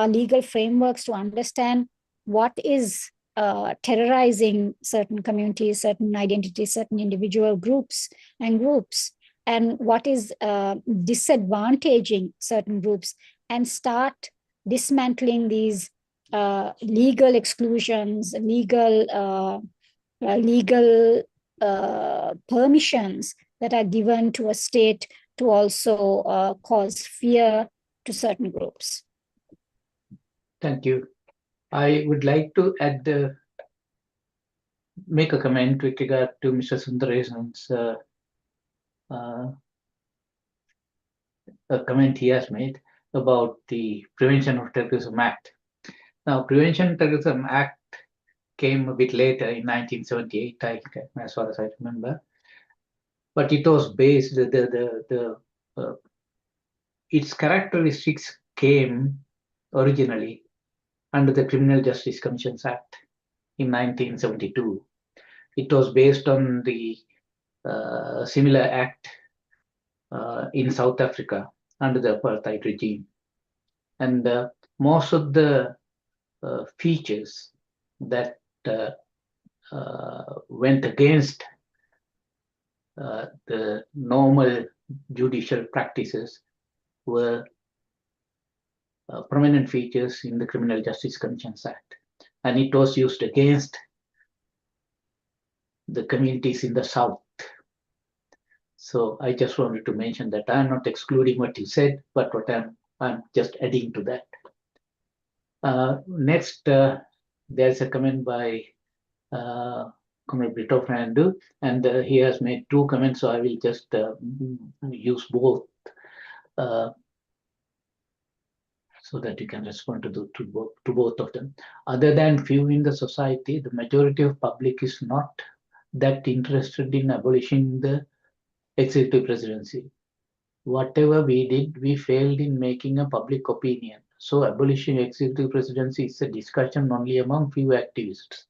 legal frameworks to understand what is terrorizing certain communities, certain identities, certain individual groups, and what is disadvantaging certain groups, and start dismantling these legal exclusions, legal permissions that are given to a state to also cause fear to certain groups. Thank you. I would like to make a comment with regard to Mr. Sundaresan's a comment he has made about the Prevention of Terrorism Act. Now, Prevention of Terrorism Act came a bit later in 1978, as far as I remember, but it was based, its characteristics came originally under the Criminal Justice Commissions Act in 1972. It was based on the similar act in South Africa under the apartheid regime. And most of the features that went against the normal judicial practices were prominent features in the Criminal Justice Commissions Act. And it was used against the communities in the South. So I just wanted to mention that I'm not excluding what you said, but what I'm just adding to that. Next, there's a comment by Kumarapperuma Fernando, and he has made two comments, so I will just use both so that you can respond to both of them. Other than few in the society, the majority of public is not that interested in abolishing the executive presidency. Whatever we did, we failed in making a public opinion. So abolishing executive presidency is a discussion only among few activists.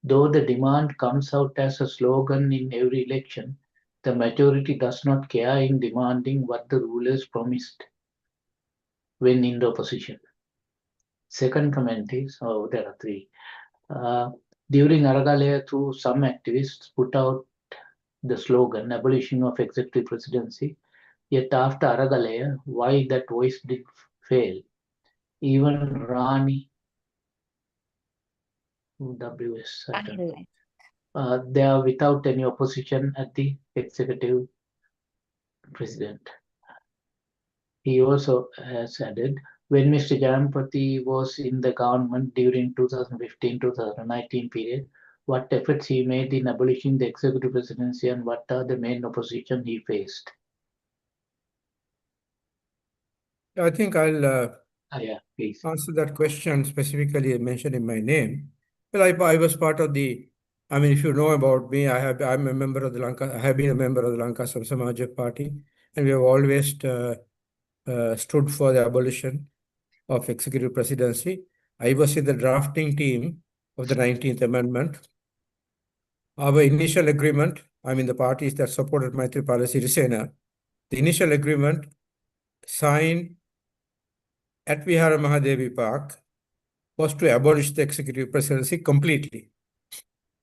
Though the demand comes out as a slogan in every election, the majority does not care in demanding what the rulers promised when in the opposition. Second comment is, there are three. During Aragalaya, through some activists put out the slogan, abolition of executive presidency. Yet after Aragalaya, why that voice did fail? Even Rani, WS, they are without any opposition at the executive president. He also has added, when Mr. Jayampathy was in the government during 2015-2019 period, what efforts he made in abolishing the executive presidency and what are the main opposition he faced? I think I'll Yeah, please. answer that question specifically mentioned in my name. Well, I was part of the, I mean, if you know about me, I'm a member of the Lanka, I have been a member of the Lanka Samajak Party, and we have always stood for the abolition of executive presidency. I was in the drafting team of the 19th Amendment. Our initial agreement, I mean, the parties that supported Maithripala Sirisena, the initial agreement signed at Vihara Mahadevi Park was to abolish the executive presidency completely.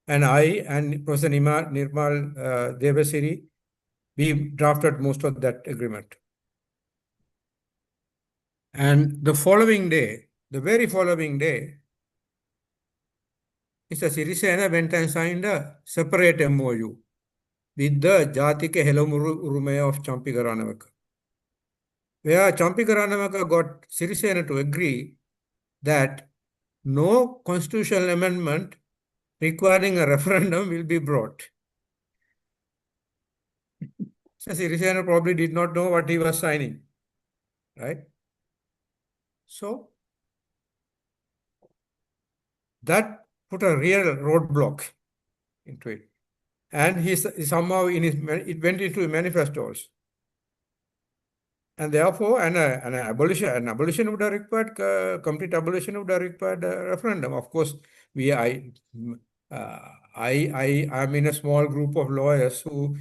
And I and Professor Nirmal Devasiri, we drafted most of that agreement. And the following day, the very following day, Mr. Sirisena went and signed a separate MOU with the Jathika Helomurumaya of Champikaranavaka, where Champikaranavaka got Sirisena to agree that no constitutional amendment requiring a referendum will be brought. So Sirisena probably did not know what he was signing, right? So that put a real roadblock into it. And he somehow it went into a manifesto also. And therefore, an abolition would have required, complete abolition would have required a referendum. Of course, I'm in a small group of lawyers who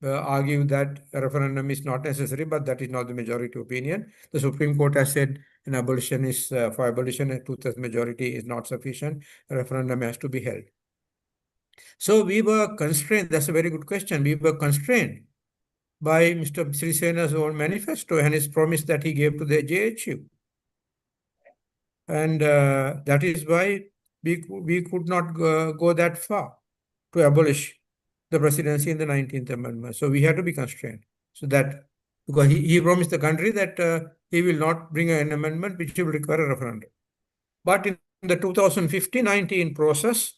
argue that a referendum is not necessary, but that is not the majority opinion. The Supreme Court has said an abolition is, for abolition, a two-thirds majority is not sufficient. A referendum has to be held. So we were constrained. That's a very good question. We were constrained by Mr. Sirisena's own manifesto and his promise that he gave to the JHU. And that is why we could not go that far to abolish the presidency in the 19th Amendment. So we had to be constrained. So that, because he promised the country that he will not bring an amendment which will require a referendum. But in the 2015-19 process,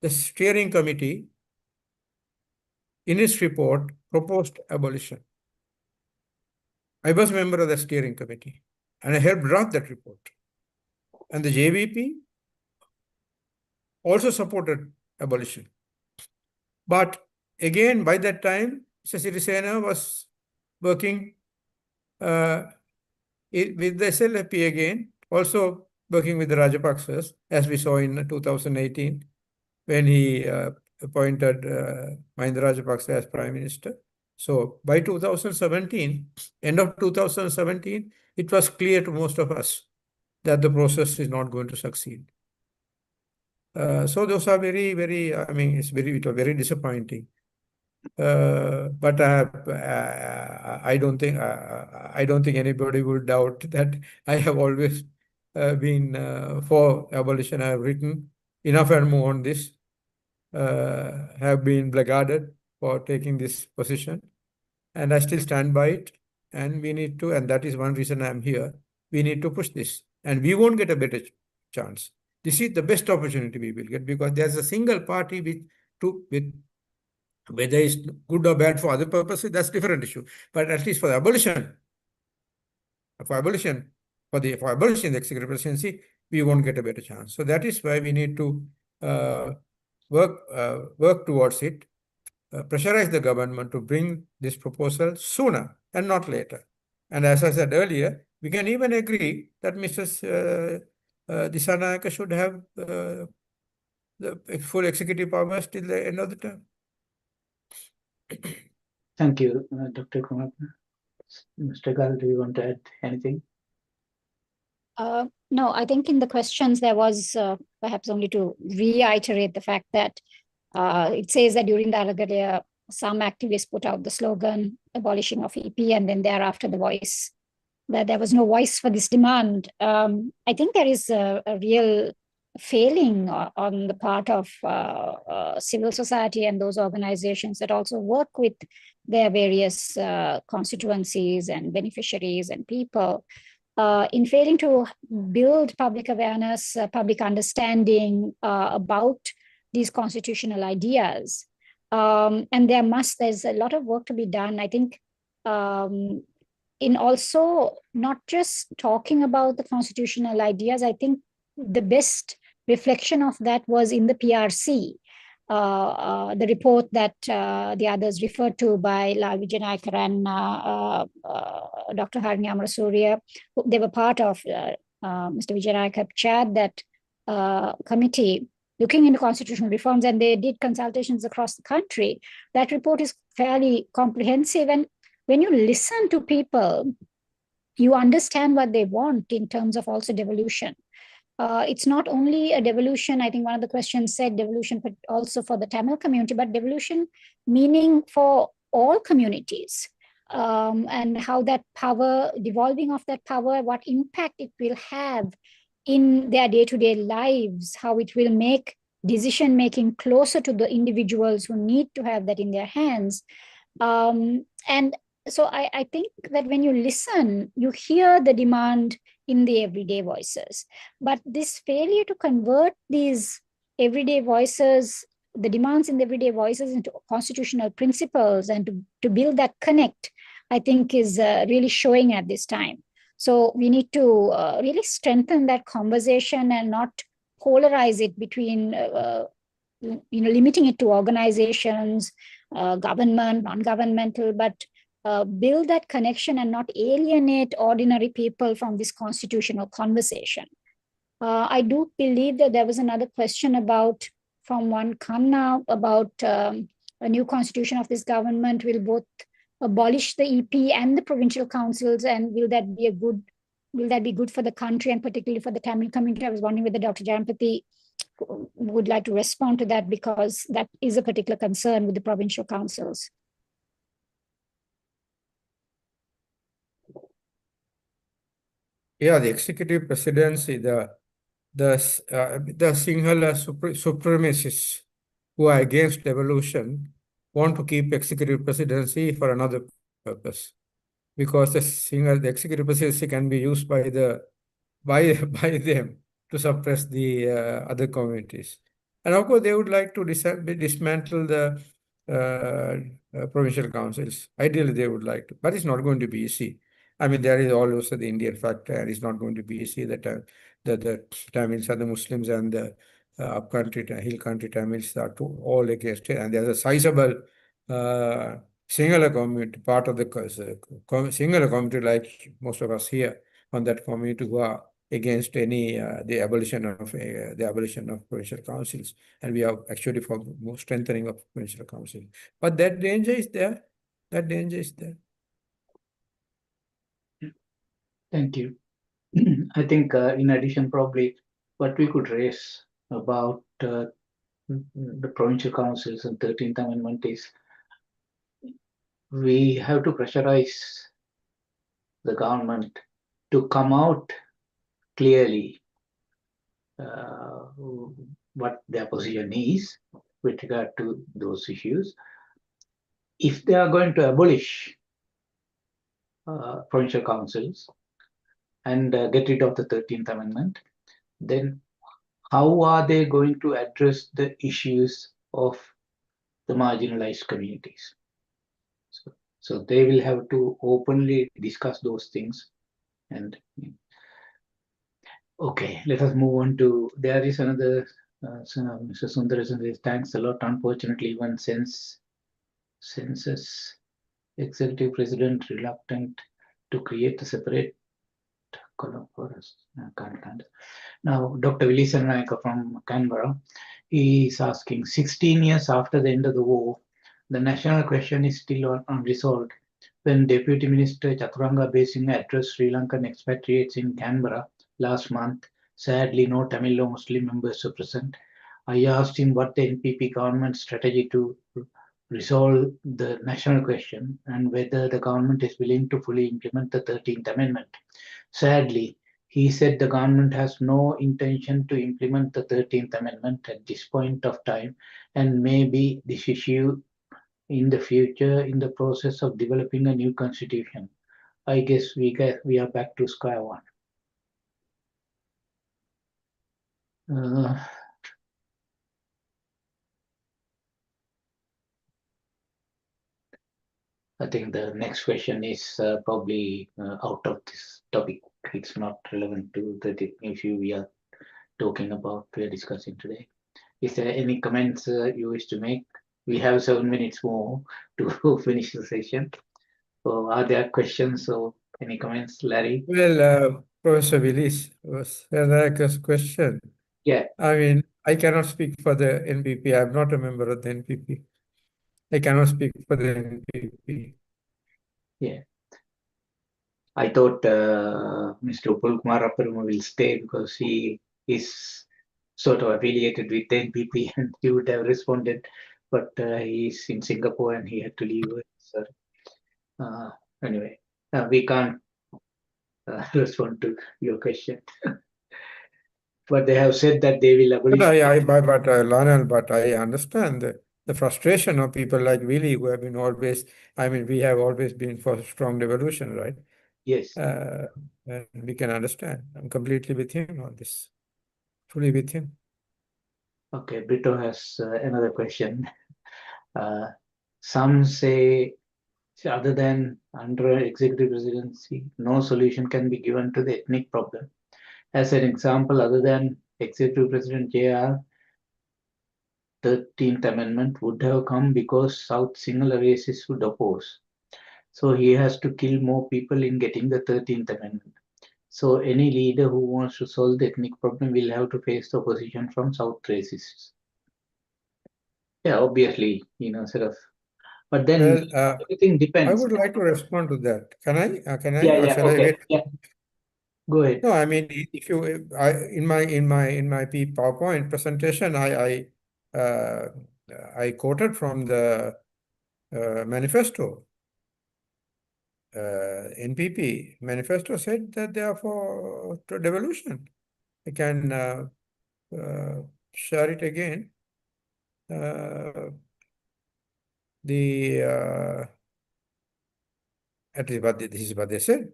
the steering committee, in its report, proposed abolition. I was a member of the steering committee and I helped draft that report. And the JVP also supported abolition. But again, by that time, Mr. Sirisena was working with the SLFP again, also working with the Rajapaksas, as we saw in 2018, when he appointed Mahinda Rajapaksa as Prime Minister. So by 2017, end of 2017, it was clear to most of us that the process is not going to succeed. So those are very, very, I mean, it was very disappointing. But I don't think anybody would doubt that I have always been for abolition. I have written enough and more on this. Have been blackguarded for taking this position, and I still stand by it. And we need to, and that is one reason I'm here. We need to push this, and we won't get a better chance. This is the best opportunity we will get, because there's a single party with whether it's good or bad for other purposes, that's a different issue. But at least for the abolition, for abolishing the executive presidency, we won't get a better chance. So that is why we need to work towards it, pressurize the government to bring this proposal sooner and not later. And as I said earlier, we can even agree that Mrs. Disanayaka should have the full executive powers till the end of the term. Thank you, Dr. Kumarapperuma. Mr. Gal, do you want to add anything? No, I think in the questions there was perhaps only to reiterate the fact that it says that during the Alagalia, some activists put out the slogan abolishing of EP, and then thereafter the voice, that there was no voice for this demand. I think there is a real failing on the part of civil society and those organizations that also work with their various constituencies and beneficiaries and people in failing to build public awareness, public understanding about these constitutional ideas. And there's a lot of work to be done. I think in also not just talking about the constitutional ideas, I think the best reflection of that was in the PRC, the report that the others referred to by Lal Vijayanathan and Dr. Harini Amarasuriya. They were part of, Mr. Vijayanathan chaired that committee looking into constitutional reforms, and they did consultations across the country. That report is fairly comprehensive, and when you listen to people, you understand what they want in terms of also devolution. It's not only a devolution, I think one of the questions said devolution, but also for the Tamil community, but devolution meaning for all communities, and how that power, devolving of that power, what impact it will have in their day-to-day lives, how it will make decision-making closer to the individuals who need to have that in their hands. And so I think that when you listen, you hear the demand in the everyday voices. But this failure to convert these everyday voices, the demands in the everyday voices, into constitutional principles and to build that connect, I think is really showing at this time. So we need to really strengthen that conversation and not polarize it between, limiting it to organizations, government, non-governmental, but build that connection and not alienate ordinary people from this constitutional conversation. I do believe that there was another question about, from one Khanna, about a new constitution of this government will both abolish the EP and the provincial councils, and will that be good for the country and particularly for the Tamil community? I was wondering whether Dr. Jayampathy would like to respond to that, because that is a particular concern with the provincial councils. Yeah, the executive presidency, the Sinhala supremacists who are against devolution want to keep executive presidency for another purpose, because the executive presidency can be used by them to suppress the other communities. And of course, they would like to dismantle the provincial councils. Ideally, they would like to, but it's not going to be easy. I mean, there is also the Indian factor, and it's not going to be easy. The Tamils and the Muslims and the upcountry, hill country Tamils are all against it, and there's a sizable Sinhala community, part of the Sinhala community, like most of us here, on that community who are against any the abolition of provincial councils, and we are actually for more strengthening of provincial councils. But that danger is there. That danger is there. Thank you. I think in addition, probably what we could raise about the provincial councils and 13th Amendment is we have to pressurize the government to come out clearly what their position is with regard to those issues. If they are going to abolish provincial councils and get rid of the 13th Amendment, then how are they going to address the issues of the marginalized communities? So they will have to openly discuss those things. And okay, let us move on to, there is another, Mr. Sundaresan says, thanks a lot. Unfortunately, one census executive president reluctant to create a separate column for us. Now, Dr. Wilson Naika from Canberra, he is asking, 16 years after the end of the war, the national question is still unresolved. When Deputy Minister Chaturanga Besinga addressed Sri Lankan expatriates in Canberra last month, sadly no Tamil or Muslim members were present. I asked him what the NPP government's strategy to resolve the national question and whether the government is willing to fully implement the 13th Amendment. Sadly, he said the government has no intention to implement the 13th Amendment at this point of time, and maybe this issue in the future in the process of developing a new constitution. I guess we are back to square one. I think the next question is probably out of this topic. It's not relevant to the issue we are talking about, we are discussing today. Is there any comments you wish to make? We have 7 minutes more to finish the session. So are there questions or any comments, Larry? Well, Professor Willis, was like a question. Yeah. I mean, I cannot speak for the NPP. I'm not a member of the NPP. I cannot speak for the NPP. Yeah. I thought Mr. Upul Kumarapperuma will stay because he is sort of affiliated with the NPP and he would have responded, but he's in Singapore and he had to leave. So, anyway, we can't respond to your question. But they have said that they will abolish. Lionel, but I understand the frustration of people like Willie who have been always, I mean, we have always been for strong devolution, right? Yes. And we can understand. I'm completely with him on this. Fully with him. Okay, Brito has another question. Some say, other than under executive presidency, no solution can be given to the ethnic problem. As an example, other than Executive President JR, 13th Amendment would have come because South Sinhala racists would oppose. So he has to kill more people in getting the 13th Amendment. So any leader who wants to solve the ethnic problem will have to face the opposition from South racists. Yeah, obviously, sort of. But then everything depends. I would like to respond to that. Can I? Yeah, or shall okay. I wait? Yeah. Go ahead. No, I mean, if you, in my PowerPoint presentation, I quoted from the manifesto. NPP manifesto said that they are for devolution. I can share it again. At least this is what they said.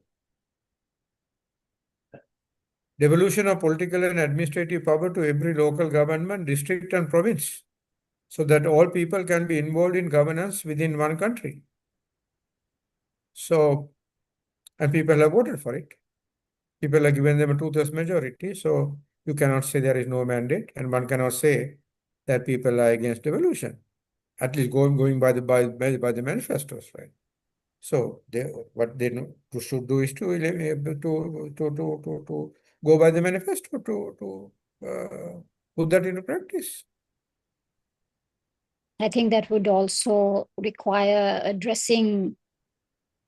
Devolution of political and administrative power to every local government, district and province, so that all people can be involved in governance within one country. So, and people have voted for it. People have given them a 2/3 majority. So you cannot say there is no mandate, and one cannot say that people are against devolution. At least going by the manifestos, right? So what they should do is to go by the manifesto to put that into practice. I think that would also require addressing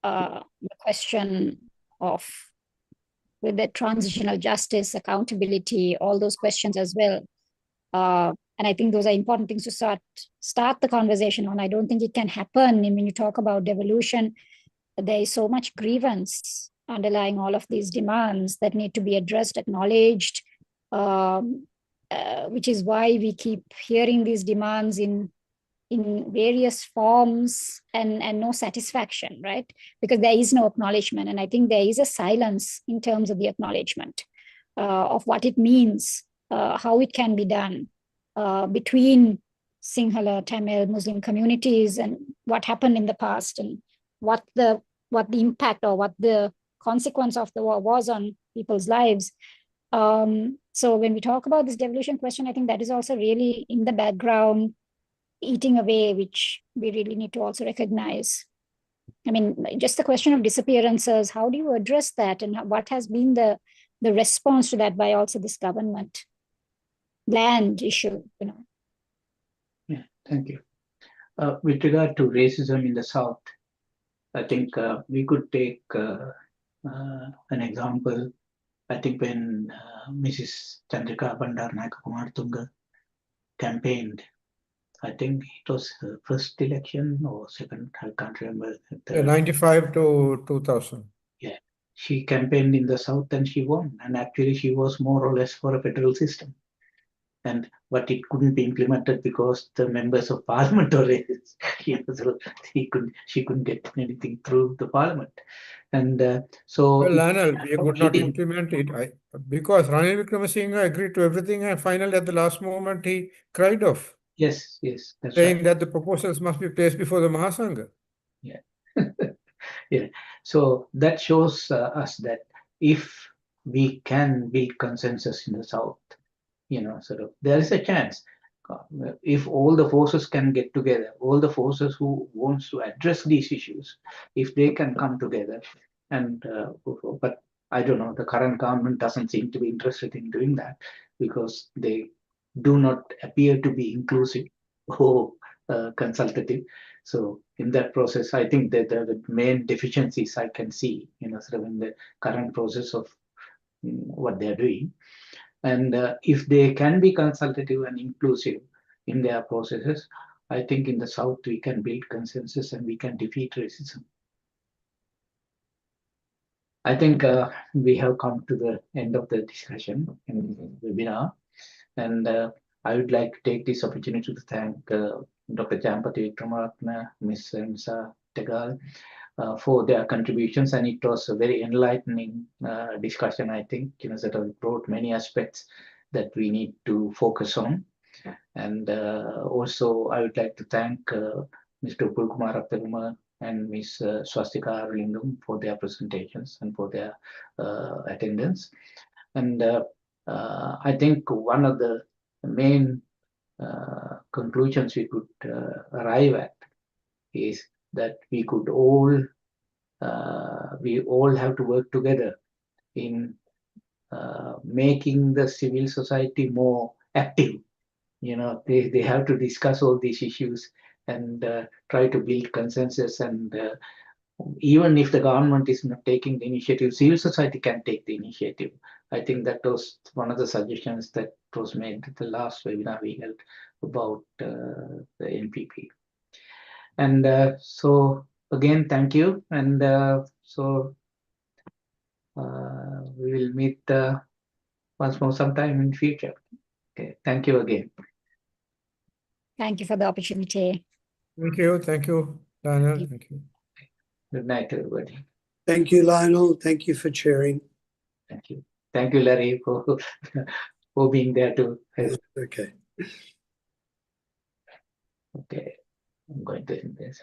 the question of with the transitional justice, accountability, all those questions as well. And I think those are important things to start the conversation on. I don't think it can happen. And when you talk about devolution, there is so much grievance underlying all of these demands that need to be addressed, acknowledged, which is why we keep hearing these demands in various forms and no satisfaction, right? Because there is no acknowledgement. And I think there is a silence in terms of the acknowledgement of what it means, how it can be done between Sinhala, Tamil, Muslim communities, and what happened in the past, and what the impact or what the consequence of the war was on people's lives. So when we talk about this devolution question, I think that is also really in the background, eating away, which we really need to also recognize. I mean, just the question of disappearances, how do you address that? And what has been the response to that by also this government? Land issue, Yeah, thank you. With regard to racism in the South, I think we could take an example. I think when Mrs. Chandrika Bandaranaike Kumartunga campaigned, I think it was her first election or second, I can't remember. 95 to 2000. Yeah, she campaigned in the South and she won. And actually she was more or less for a federal system. But it couldn't be implemented because the members of parliament were racist. So she couldn't get anything through the parliament. And so well, Lionel, we could not implement it because Ranil Wickramaratne agreed to everything, and finally at the last moment he cried off. Yes, that's saying right. that the proposals must be placed before the Mahasangha. Yeah. Yeah. So that shows us that if we can build consensus in the South, sort of, there is a chance. If all the forces can get together, all the forces who wants to address these issues, if they can come together, and but I don't know, the current government doesn't seem to be interested in doing that because they do not appear to be inclusive or consultative. So in that process, I think that the main deficiencies I can see, sort of in the current process of what they're doing. And if they can be consultative and inclusive in their processes, I think in the South we can build consensus and we can defeat racism. I think we have come to the end of the discussion in the webinar. And I would like to take this opportunity to thank Dr. Jayampathy, Wickramaratne, Ms. Ermiza, Zegal, for their contributions, and it was a very enlightening discussion. I think that brought many aspects that we need to focus on. And also, I would like to thank Mr. Upul Kumarapperuma and Ms. Swasthika Arulingam for their presentations and for their attendance. And I think one of the main conclusions we could arrive at is that we all have to work together in making the civil society more active. They have to discuss all these issues and try to build consensus. And even if the government is not taking the initiative, civil society can take the initiative. I think that was one of the suggestions that was made at the last webinar we held about the NPP. And so again, thank you. And so we will meet once more sometime in future. Okay, thank you again. Thank you for the opportunity. Thank you, Lionel. Thank you. Good night, everybody. Thank you, Lionel. Thank you for chairing. Thank you, Larry, for being there to help. Okay. Okay, I'm going to end this.